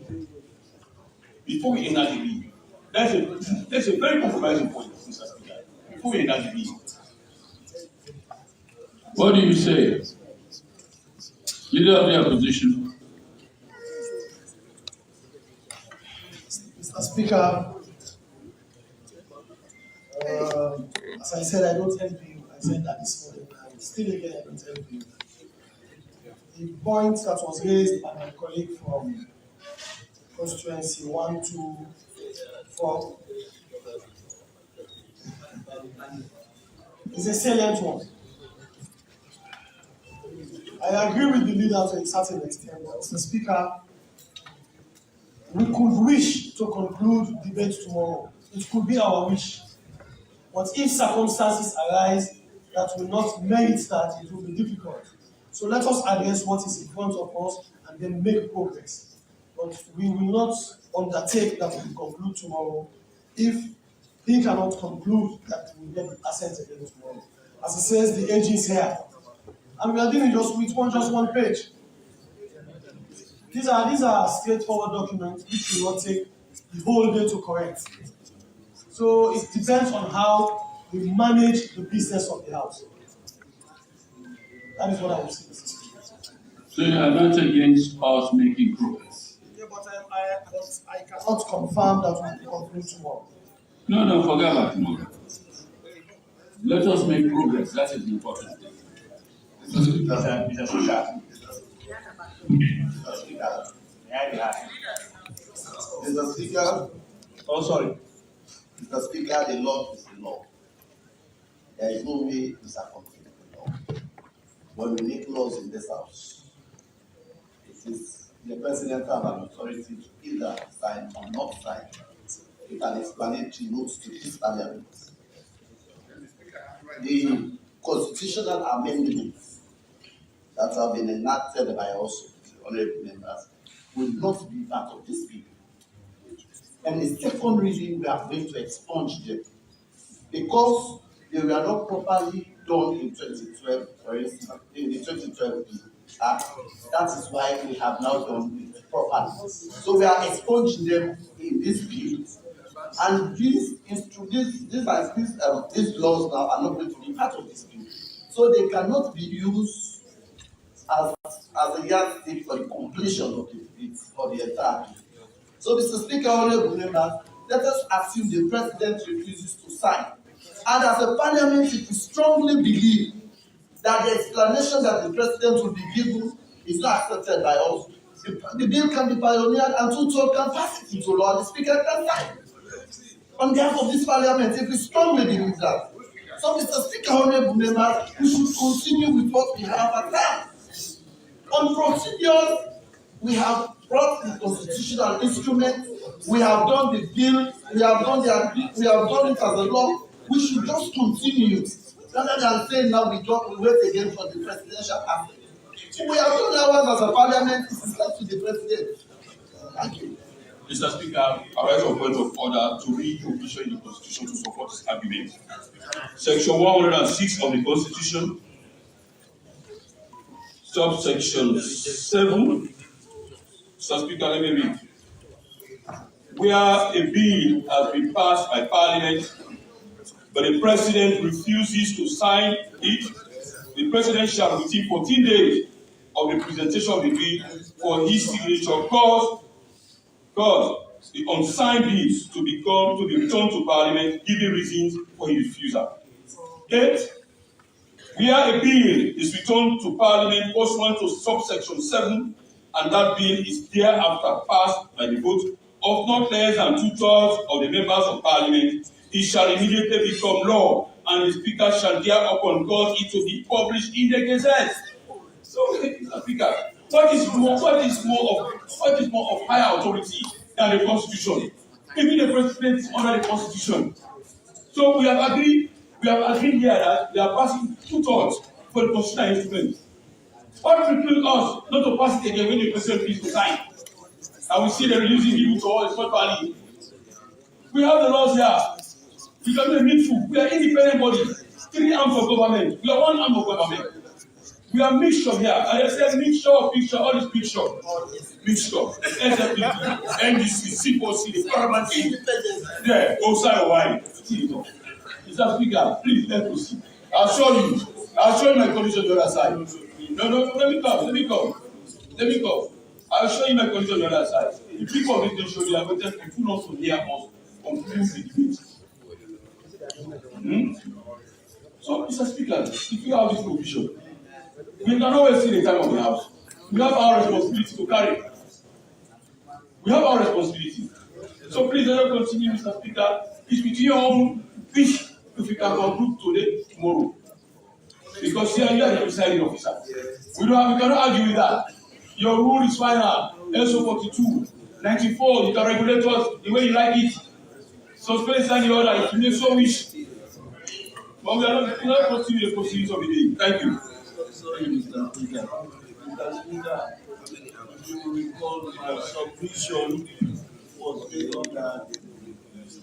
that's a very compromising point, Mr. Speaker. Before we enact the bill. What do you say? Leader of the opposition. Mr. Speaker, as I said, I don't envy you. I said that this morning, and still again, I don't envy you. The point that was raised by my colleague from constituency 1, 2, 4 is a salient one. I agree with the leader to a certain extent, but Mr. Speaker, we could wish to conclude debate tomorrow. It could be our wish. But if circumstances arise that will not merit that, it will be difficult. So let us address what is in front of us and then make progress. But we will not undertake that we will conclude tomorrow if he cannot conclude that we will get the assent again tomorrow. As it says, the age is here. And we are dealing just with one page. These are straightforward documents which will not take the whole day to correct. So it depends on how we manage the business of the house. That is what I will say, Mr. Speaker. So you are not against us making progress? Yeah, but I cannot confirm that we will conclude tomorrow. No, forget about tomorrow. Let us make progress. That is the important thing. Mr. Speaker, Mr. Speaker, Oh, sorry. Mr. Speaker, the law is the law. There is no way to circumvent the law. When we make laws in this house, it is the president have an authority to either sign or not sign with an explanatory note to this parliament. The constitutional amendments that have been enacted by us, honorable members, will not be part of this bill. And the second reason we are going to expunge them, because they were not properly done in 2012, for instance, in the 2012 bill. That is why we have now done it properly. So we are expunging them in this bill. And these laws now are not going to be part of this bill. So they cannot be used as a yardstick for the completion of the bill or the entire bill. So, Mr. Speaker, honorable members, let us assume the president refuses to sign. And as a parliament, if we strongly believe that the explanation that the president will be given is not accepted by us, the bill can be pioneered and 2/3 can pass it into law. The speaker can sign. On behalf of this parliament, if we strongly believe that. So, Mr. Speaker, honorable members, we should continue with what we have at hand. On procedures, we have brought the constitutional instrument, we have done the bill, we have done it as a law. We should just continue rather than saying now we wait again for the presidential aspect. We have done ours as a parliament, it is left to the president. Thank you. Mr. Speaker, I raise a point of order to read the provision in the Constitution to support this argument. Section 106 of the Constitution, subsection 7. Mr. Speaker, let me read. Where a bill has been passed by Parliament, but the President refuses to sign it, the President shall, within 14 days of the presentation of the bill for his signature, cause the unsigned bills to be returned to Parliament, giving reasons for his refusal. 8. Where a bill is returned to Parliament pursuant to subsection 7, and that bill is thereafter passed by the vote of not less than 2/3 of the members of Parliament, it shall immediately become law, and the Speaker shall thereupon cause it to be published in the Gazette. So, Mr. Speaker, what is more of higher authority than the Constitution? Even the President is under the Constitution. So we have agreed here that we are passing 2/3 for the constitutional instrument. What precludes us not to pass it again when the President please to sign? And we see the releasing people to all, it's not valid. We have the laws here. We can be needful. We are independent bodies. 3 arms of government. We are 1 arm of government. We are mixture here. And I said mixture of picture, all this mixture. Mixture. SFPP, NDC, C4C, the paramount team. There, outside wine. Mr. Speaker, please let us see. I'll show you my condition on the other side. No, let me come. I'll show you my condition on the other side. The people of this nation, they are waiting for people not to hear us conclude the debate. So, Mr. Speaker, if you have this provision, we can always see the time of the house. We have our responsibility to carry. We have our responsibility. So please let us continue, Mr. Speaker. It's between your own wish if we can conclude today, tomorrow. Because here you are the presiding officer. We cannot argue with that. Your rule is final. SO 42. 94, you can regulate us the way you like it. Suspend any order if you may so wish. But we are not proceeding the proceedings of the day. Thank you. Mr. Speaker, you recall my submission was based on that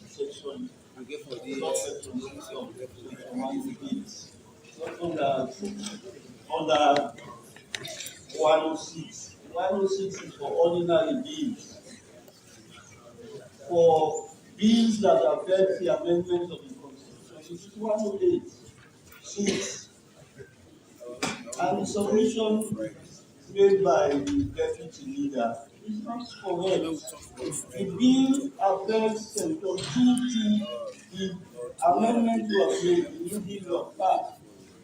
section, not section 6 of section 108. Not under 106. 106 is for ordinary bills. For bills that affect the amendment of the Constitution, it is 108. 6. And the submission made by the deputy leader is not correct. The bill affects section 2 the amendment was made in the bill of part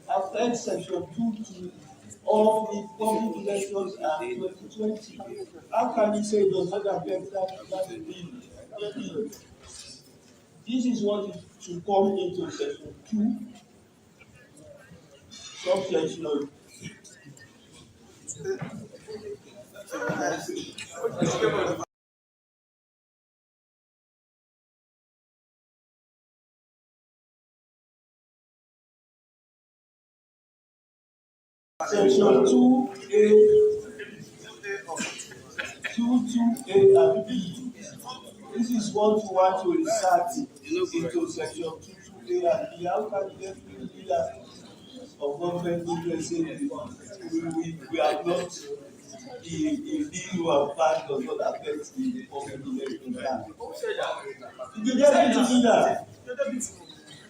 affects section 2 of the public elections act 2020. How can you say it does not affect that bill? This is what it should come into section 2, subsection. Section 2A, 2A and B. This is what we want to insert into section 2A and B. How can the deputy leader of government say we are not the bill you have passed does not affect the public election? The deputy leader,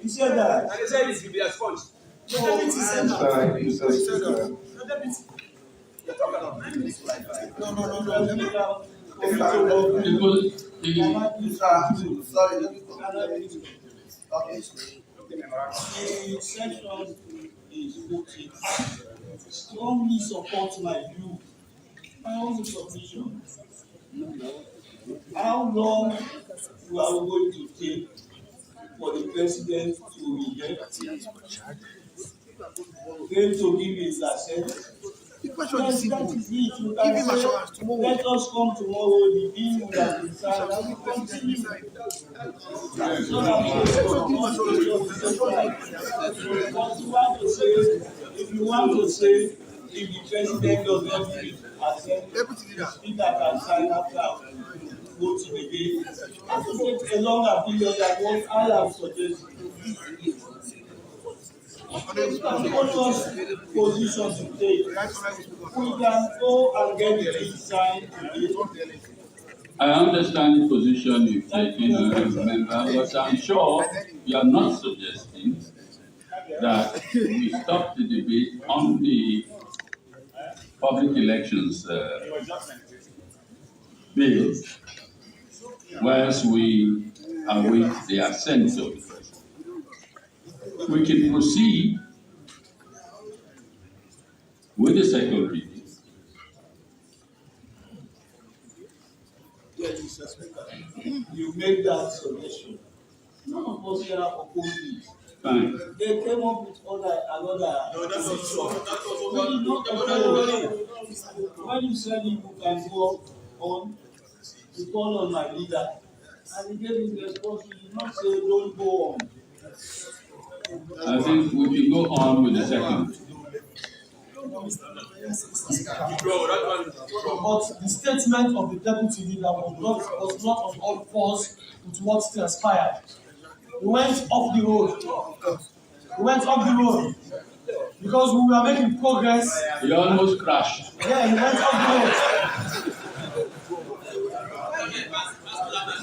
he said that. And he said it will be expunged. No, the section is voted. Strongly support my view. My own submission. How long are we going to take for the president to reject? Going to give his assent? The question is simple. Give him assurance tomorrow. Let us come tomorrow. The bill will have been signed and we continue. If you want to say, if the president does not give assent, the speaker can sign after voting again. It will take a longer period than what I have suggested. Position to take. We can go and get the bill signed today. I understand the position you've taken, member, but I'm sure you are not suggesting that we stop the debate on the public elections bill, whilst we await the assent of the president. We can proceed with the second reading. Yes, Mr. Speaker. You made that suggestion. None of us here opposed it. Fine. They came up with another. No, that's not true. When you said you can go on, you call on my leader, and he gave him the response. You did not say don't go on. I think we can go on with the second. But the statement of the deputy leader was not on all fours with what transpired. We went off the road. Because we were making progress. He almost crashed. Yeah, he went off the road.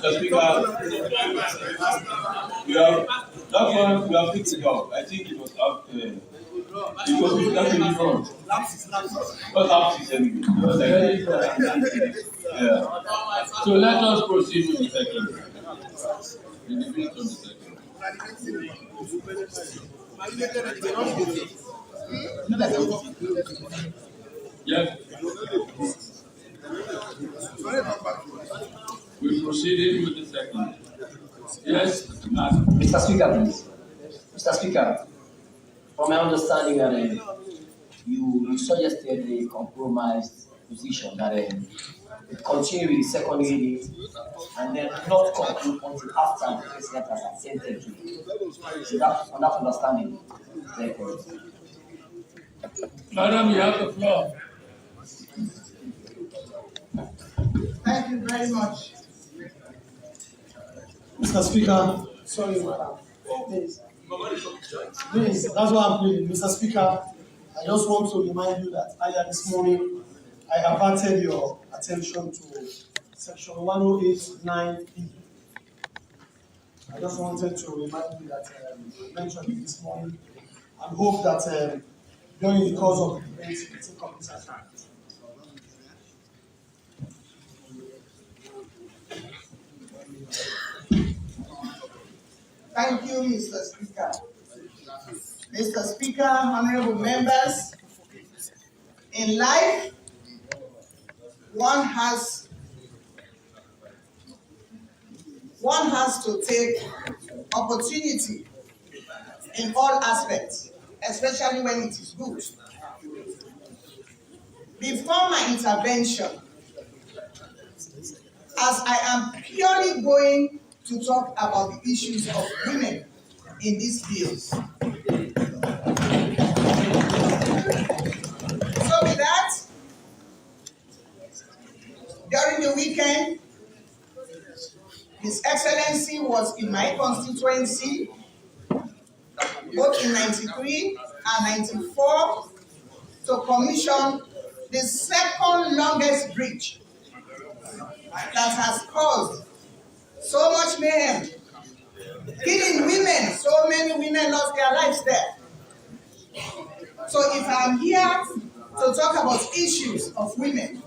Mr. Speaker, that one we have fixed it up. I think it was up it was definitely wrong. What lapses anyway? Yeah. So let us proceed with the second. The debate on the second. Yes. We proceeded with the second. Yes, Madam. Mr. Speaker, please. Mr. Speaker, from my understanding, you suggested a compromised position that we continue with the second reading and then not conclude until after the president has assented to it. So that, on that understanding, very correct. Madam, you have the floor. Thank you very much. Mr. Speaker, sorry, madam. Please, that's why I'm pleading. Mr. Speaker, I just want to remind you that earlier this morning, I averted your attention to section 108(9)(b). I just wanted to remind you that I mentioned it this morning and hope that during the course of the debate, you take up this action. Thank you, Mr. Speaker. Mr. Speaker, honorable members, in life, one has to take opportunity in all aspects, especially when it is good. Before my intervention, as I am purely going to talk about the issues of women in these fields. So with that, during the weekend, His Excellency was in my constituency, both in 93 and 94, to commission the second longest bridge that has caused so much mayhem, killing women. So many women lost their lives there. So if I'm here to talk about issues of women,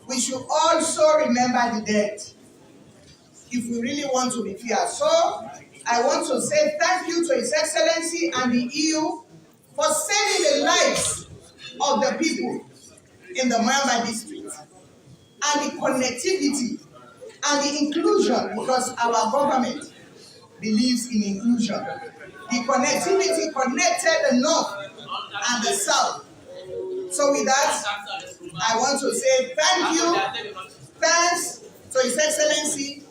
we should also remember the dead, if we really want to be fair. So I want to say thank you to His Excellency and the EU for saving the lives of the people in the Mwamba district, and the connectivity and the inclusion, because our government believes in inclusion. The connectivity connected the north and the south. So with that, I want to say thank you, thanks to His Excellency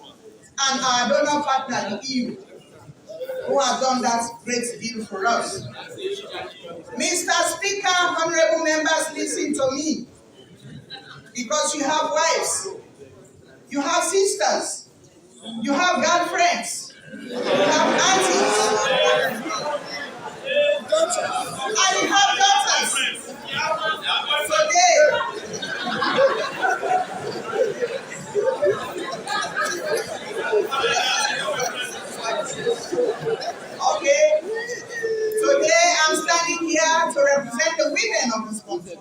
and our donor partner, the EU, who have done that great deal for us. Mr. Speaker, honorable members, listen to me, because you have wives, you have sisters, you have girlfriends, you have aunties, and you have daughters. Today I'm standing here to represent the women of this country.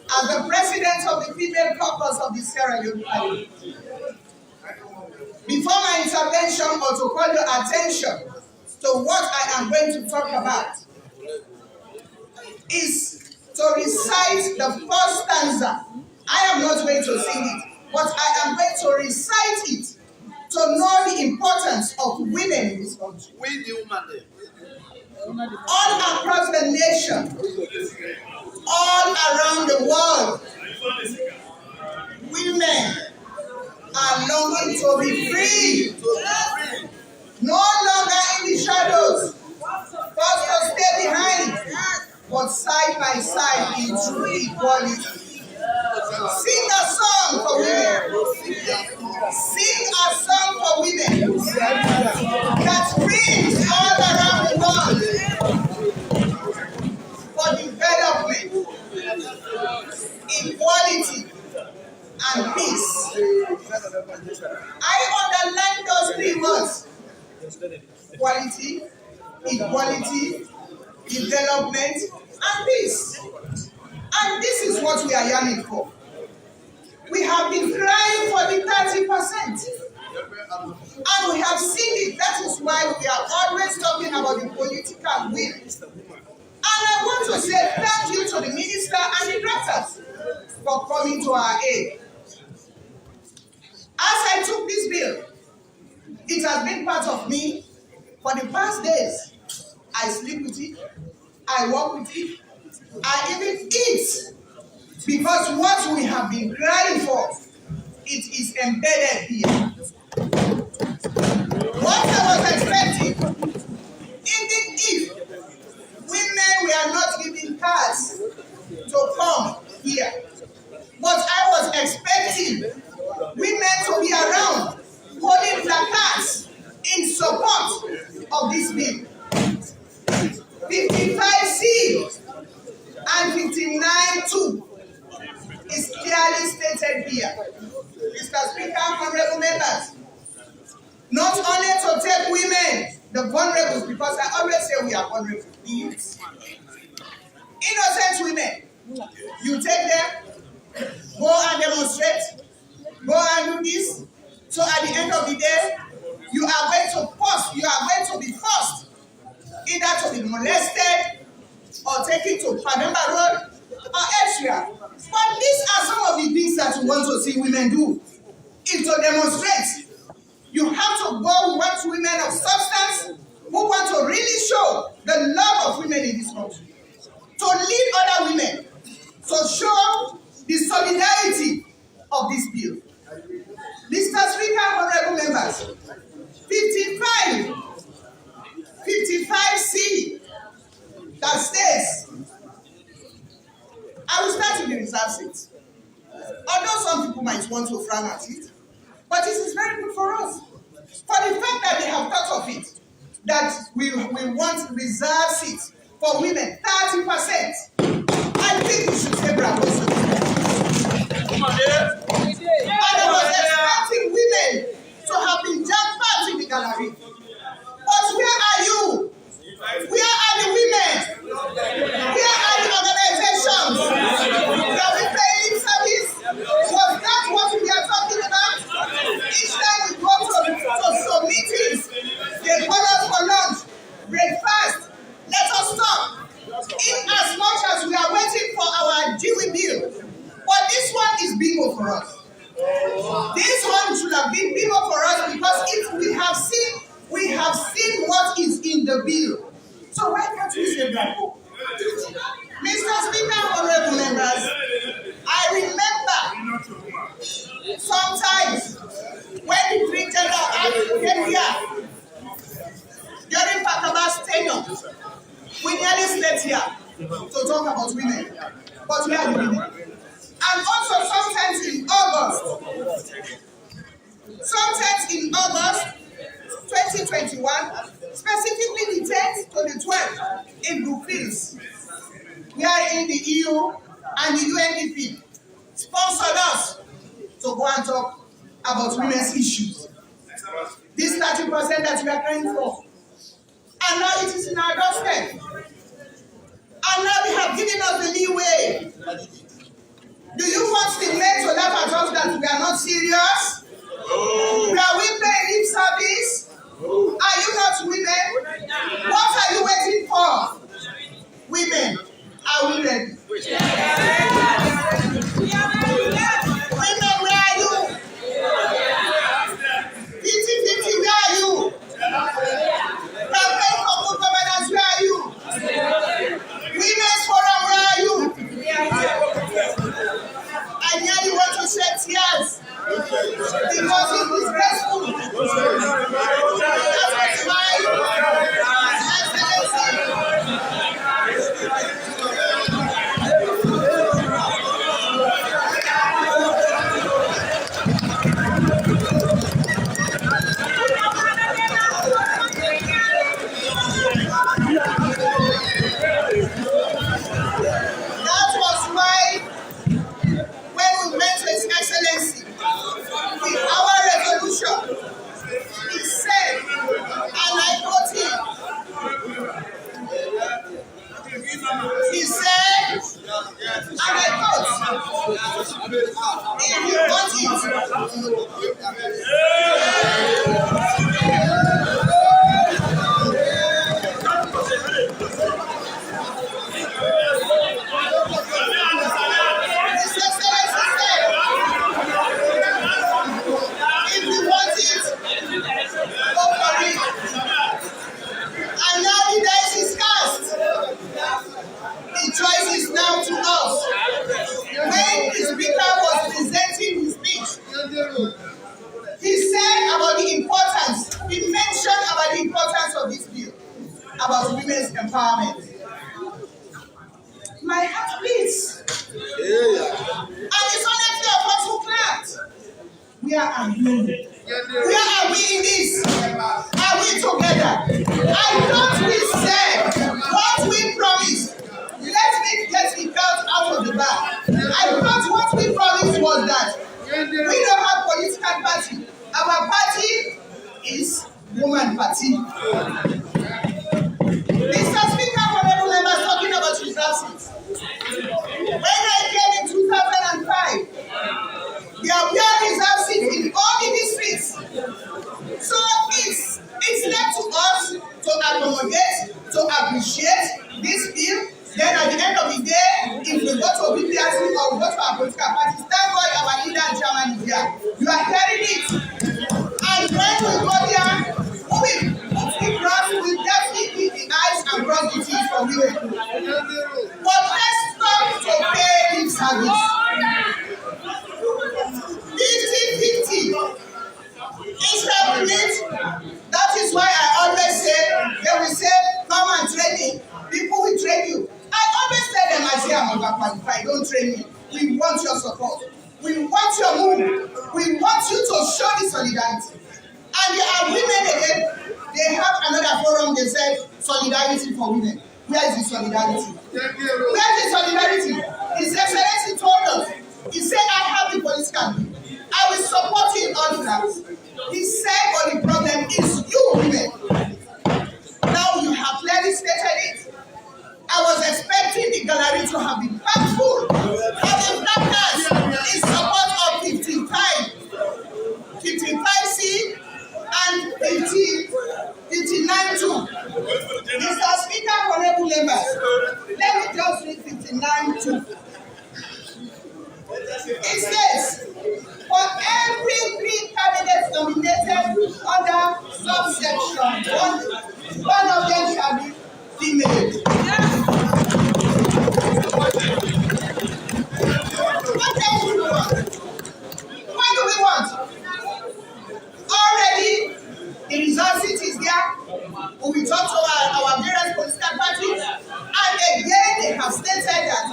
As the president of the female caucus of the Sierra Leone. Before my intervention, or to call your attention to what I am going to talk about, is to recite the first stanza. I am not going to sing it, but I am going to recite it to know the importance of women in this country. All across the nation, all around the world, women are longing to be free, no longer in the shadows, forced to stay behind, but side by side in true equality. Sing a song for women. Sing a song for women that rings all around the world for development, equality, and peace. I underline those three words: quality, equality, development, and peace. And this is what we are yearning for. We have been crying for the 30%. And we have seen it. That is why we are always talking about the political will. And I want to say thank you to the minister and the directors for coming to our aid. As I took this bill, it has been part of me for the past days. I sleep with it, I walk with it, I even eat Because what we have been crying for, it is embedded here. What I was expecting, even if women were not given cards to come here, but I was expecting women to be around holding placards in support of this bill. 55C and 59(2) is clearly stated here. Mr. Speaker, honorable members, not only to take women, the vulnerables, because I always say we are vulnerable, the youths. Innocent women, you take them, go and demonstrate, go and do this. So at the end of the day, you are going to be forced either to be molested or taken to Pademba Road or elsewhere. But these are some of the things that we want to see women do. Is to demonstrate. You have to go. We want women of substance who want to really show the love of women in this country. To lead other women. To show the solidarity of this bill. Mr. Speaker, honorable members, 55C that states, I will start with the reserve seat. Although some people might want to frown at it, but it is very good for us. For the fact that they have thought of it, that we want reserve seats for women, 30%. I think we should say bravo. And I was expecting women to have been jam-packed in the gallery. But where are you? Where are the women? Where are the organizations? That we pay lip service? Was that what we are talking about? Each time we go to some meetings, they call us for lunch, breakfast. Let us stop. In as much as we are waiting for our Dewey bill, but this one is bingo for us. This one should have been bingo for us because if we have seen what is in the bill. So why can't we say that? Mr. Speaker, honorable members, I remember sometimes when the Free Gender Act came here during Pakaba's tenure, we nearly slept here to talk about women, but we are the women. And also sometimes in August 2021, specifically the 10th to the 12th in Brookfields, where in the EU and the UNDP sponsored us to go and talk about women's issues. This 30% that we are crying for. And now it is in our doorstep. And now they have given us the leeway. Do you want the men to laugh at us that we are not serious? That we pay lip service? Are you not women? What are you waiting for? Women, are we ready? Women, where are you? 50-50, where are you? Campaign for good governance, where are you? Women's forum, where are you? I nearly want to shed tears because it is stressful. That is why he said, and I quote, if you want choice this is now to us. When the speaker was presenting his speech, he said about the importance, he mentioned about the importance of this bill, about women's empowerment. My heart beats. And it's only few of us who clapped. Where are you? Where are we in this? Are we together? I thought we said what we promised. Let me get the belt out of the bag. I thought what we promised was that we don't have political party. Our party is woman party. Mr. Speaker, honorable members, talking about reserve seats. When I came in 2005, there were reserve seats in all the districts. So it's left to us to accommodate, to appreciate this bill. Then at the end of the day, if we go to BPRC or we go to our political parties, thank God our leader and chairman is here. You are hearing it. And when we go there, we cross, we definitely the eyes and cross the teeth for women. But let's stop to pay lip service. 50-50. That is why I always say, they will say, come and train me. People will train you. I always tell them, I say, I'm overqualified, don't train me. We want your support. We want your move. We want you to show the solidarity. And there are women again, they have another forum, they said, solidarity for women. Where is the solidarity? Where is the solidarity? His Excellency told us, he said, I have the political view. I will support you in all fronts. He said, but the problem is you women. Now you have clearly stated it. I was expecting the gallery to have been packed full. Having placards in support of 55C and 59-2. Mr. Speaker, honorable members, let me just read 59-2. It says, for every 3 candidates nominated under subsection 1 of them shall be female. What else do we want? What do we want? Already, the result sheet is there. We will talk to our various political parties, and again they have stated that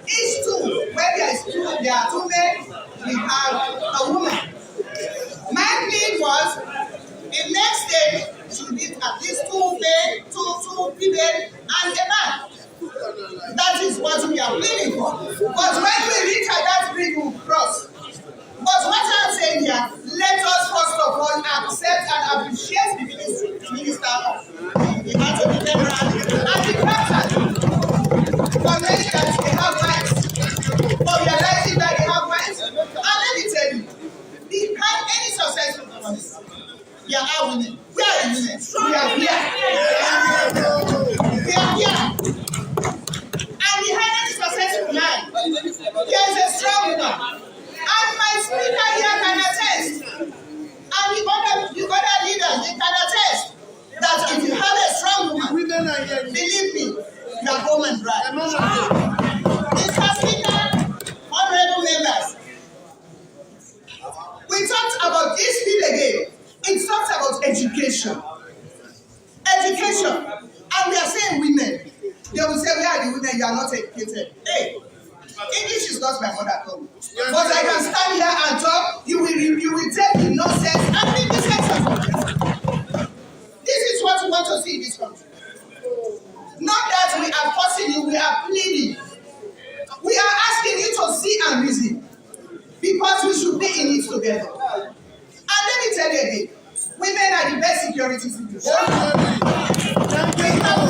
each two, where there are 2 men, we have a woman. My plea was, the next stage should be at least 2 men, 2 female, and a man. That is what we are pleading for. But when we reach at that bridge, we will cross. But what I'm saying here, let us first of all accept and appreciate the minister of the Anthony Memorand and the captain for many that they have rights, for realizing that they have rights. And let me tell you, behind any successful government, there are women. Where are the women? We are here. We are here. And behind any successful man, there is a strong woman. And my speaker here can attest, and the other leaders, they can attest, that if you have a strong woman, believe me, you are home and dry. Mr. Speaker, honorable members, we talked about this bill again. It talks about education. Education. And we are saying women. They will say, where are the women? You are not educated. Hey, English is not my mother tongue. But I can stand here and talk. You will take the nonsense and make the sense of it. This is what we want to see in this country. Not that we are forcing you, we are pleading. We are asking you to see and reason. Because we should be in it together. And let me tell you again, women are the best security citizens. We have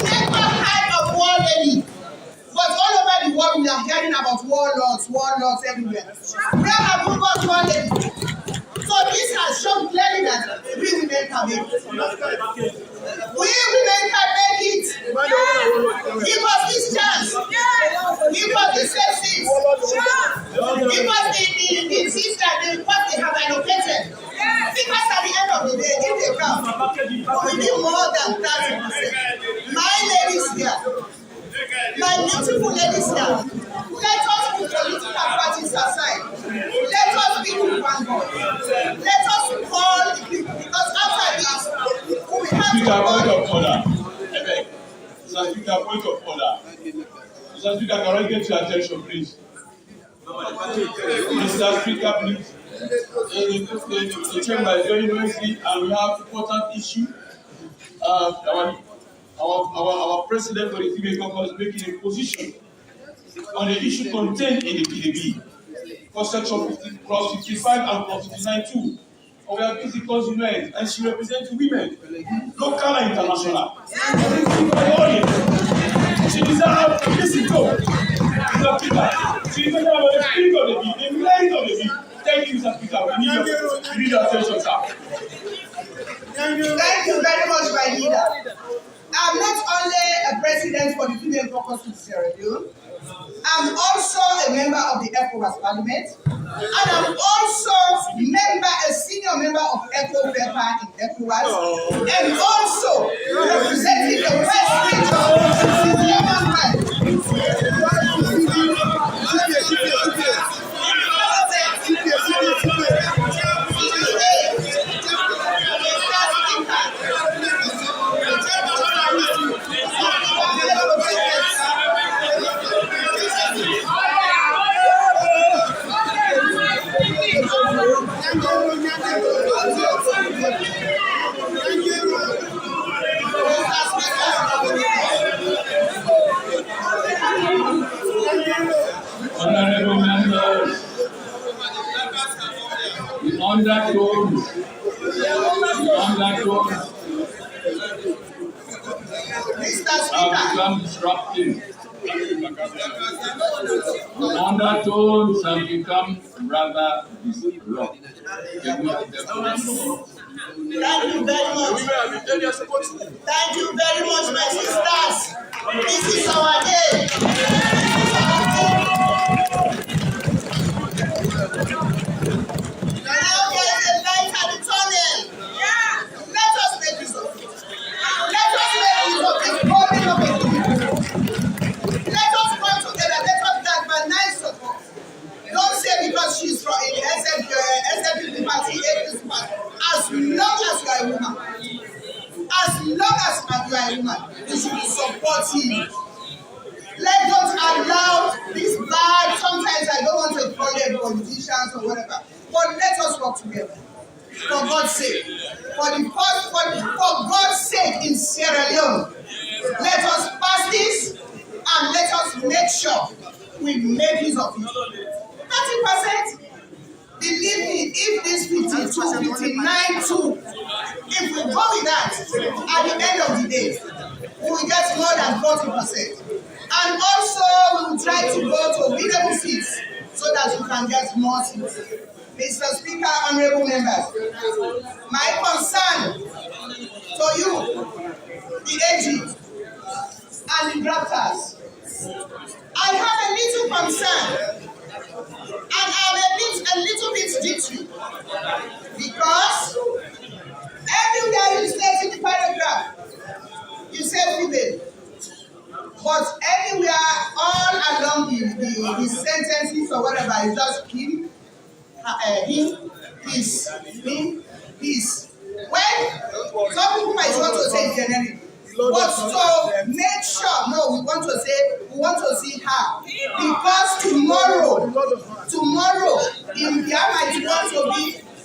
never had a war lady. But all over the world, we are hearing about warlords everywhere. Where have we got war lady? So this has shown clearly that we women can make it. We women can make it. Give us this chance. Give us the same seats. Give us the seats that they have allocated. Because at the end of the day, if they come, we need more than 30%. My ladies here, my my beautiful ladies here, let us put political parties aside. Let us be with one voice. Let us call the people, because after this, we have to Point of order. Mr. Speaker, point of order. Mr. Speaker, can I get your attention, please? Mr. Speaker, please. The chamber is very noisy and we have important issue. Our president for the female caucus is making a position on the issue contained in the PDB for section 50, clause 55 and clause 59 too. We are busy consumers and she represents women, local and international. She deserves to listen to. Mr. Speaker, she deserves the spirit of the bill, the merit of the bill. Thank you, Mr. Speaker. We need your attention, sir. Thank you very much, my leader. I'm not only a president for the female caucus in Sierra Leone, I'm also a member of the ECOWAS Parliament, and I'm also a senior member of ECOWAS in ECOWAS, and also representing the West Region in human rights. Honorable members, the undertones have become disruptive. The undertones have become rather disruptive. Thank you very much. Thank you very much, my sisters. This is our day. Now there is a light at the tunnel. Let us make use of it. Let us make use of this calling of the people. Let us come together. Let us galvanize support. Don't say because she's from in SFP party, APC party. As long as you are a woman, as long as you are a woman, you should be supportive. Let's not allow this bad. Sometimes I don't want to call them politicians or whatever, but let us work together. For God's sake, for God's sake in Sierra Leone, let us pass this and let us make sure we make use of it. 30%. Believe me, if this 52, 59, 2, if we go with that, at the end of the day, we will get more than 40%. And also, we will try to go to winnable seats so that we can get more seats. Mr. Speaker, honorable members, my concern to you, the aged and the drafters, I have a little concern. And I'm a little bit jittery because everywhere you state in the paragraph, you say female, but everywhere all along the sentences or whatever, you just him, his. When some people might want to say generic, but to make sure, no, we want to see her, because tomorrow, if there might want to be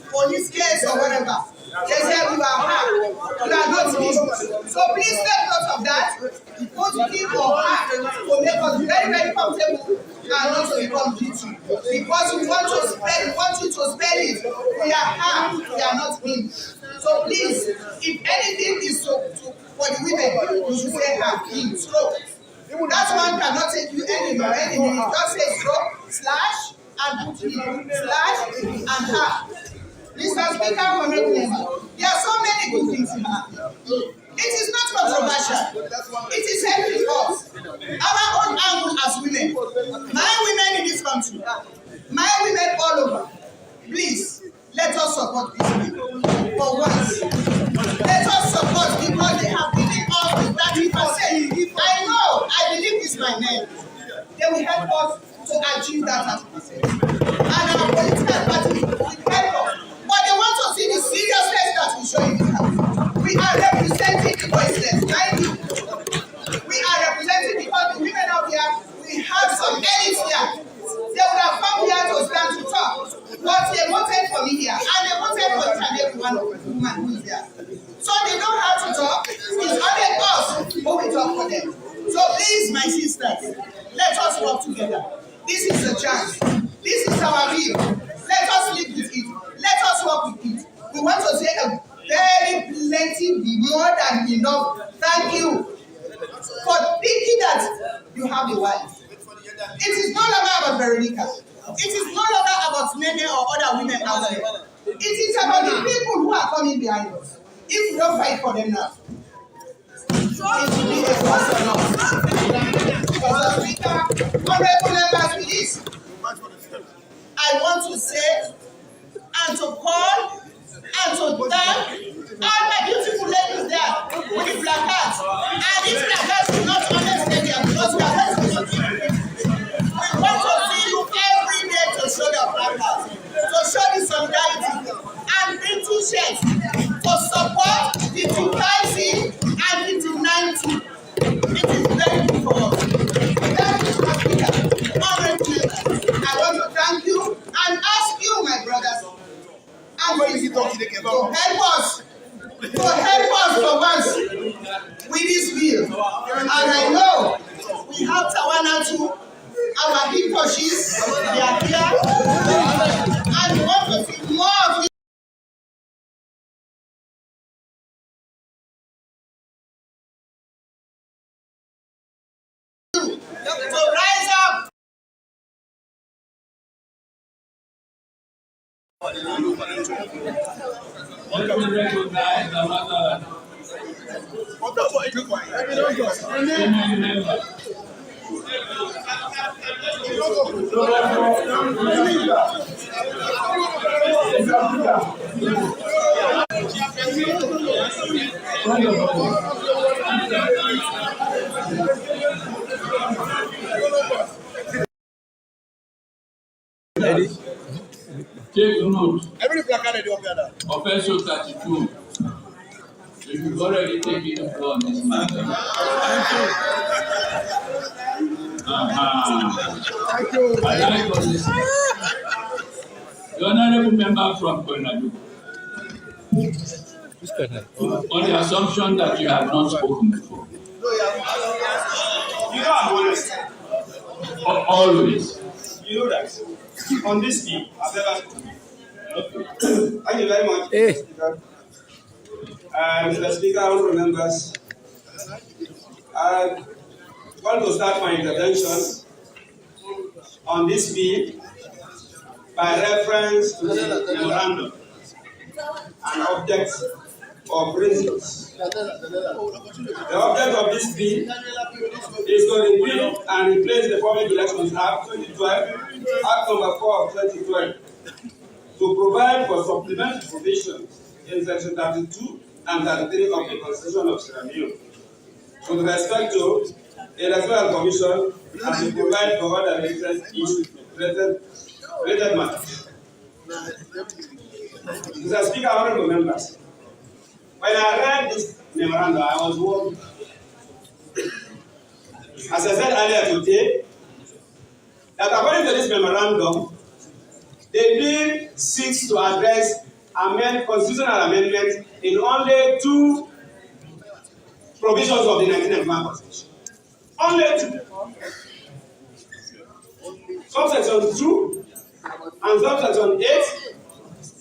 police case or whatever, they say you are her, you are not me. So please take note of that. Both him or her will make us very, very comfortable and not to become guilty. Because we want you to spell it. We are her, we are not him. So please, if anything is for the women, you should say her, him, stroke. That one cannot take you anywhere. Just say stroke, slash, and put him, slash, and her. Mr. Speaker, honorable member, there are so many good things in her. It is not controversial. It is helping us. Our own angle as women. My women in this country. My women all over. Please, let us support these people. For once. Let us support because they have given us 30%. I know, I believe it's my men. us to achieve that aspiration. And our political party will help us. But they want to see the seriousness that we show in this house. We are representing the voiceless. Thank you. We are representing because the women out here, we have some elites here. They would have come here to stand to talk. But they voted for me here, and they voted for each and every one of the women who is there. So they don't have to talk. It's only us who will talk for them. So please, my sisters, let us work together. This is a chance. This is our will. Let us live with it. Let us work with it. We want to say a very plenty, more than enough. Thank you for thinking that you have a wife. It is no longer about Veronica. It is no longer about Nene or other women out there. It is about the people who are coming behind us. If we don't fight for them now, it will be a force on us. Because honorable members, please, I want to say and to call and to thank all my beautiful ladies there with the placards. And these placards will not only stay there because we are going to continue. We want to see you every day to show your placards, to show the solidarity, and bring t-shirts to support the 290 and the 290. It is very good for us. That is what we have. I want to thank you and ask you, my brothers, and to help us for once with this bill. And I know we have Tawana too, our big pushes, they are here, and we want to see more of you. To rise up. Let me recognize another member. Take note. Offensive 32. If you've already taken the floor on this matter. I like all this. The honorable member from Koinadu. On the assumption that you have not spoken before. You know I'm honest. Always. You know that. On this team, I've never spoken. Thank you very much. Hey. Mr. Speaker, honorable members, I want to start my intervention on this bill by reference to the memorandum and object of principles. The object of this bill is to repeal and replace the Public Elections Act 2012, Act number 4 of 2012, to provide for supplementary provisions in section 32 and 33 of the Constitution of Sierra Leone with respect to electoral commission and to provide for other related matters. Mr. Speaker, honorable members, when I read this memorandum, I was worried. As I said earlier today, that according to this memorandum, the bill seeks to address constitutional amendments in only 2 provisions of the 1991 Constitution. Only 2. Subsection 2 and subsection 8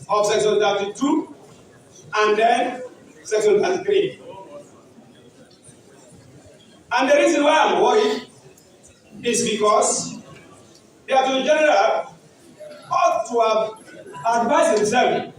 of section 32 and then section 33. And the reason why I'm worried is because the Attorney General ought to have advised himself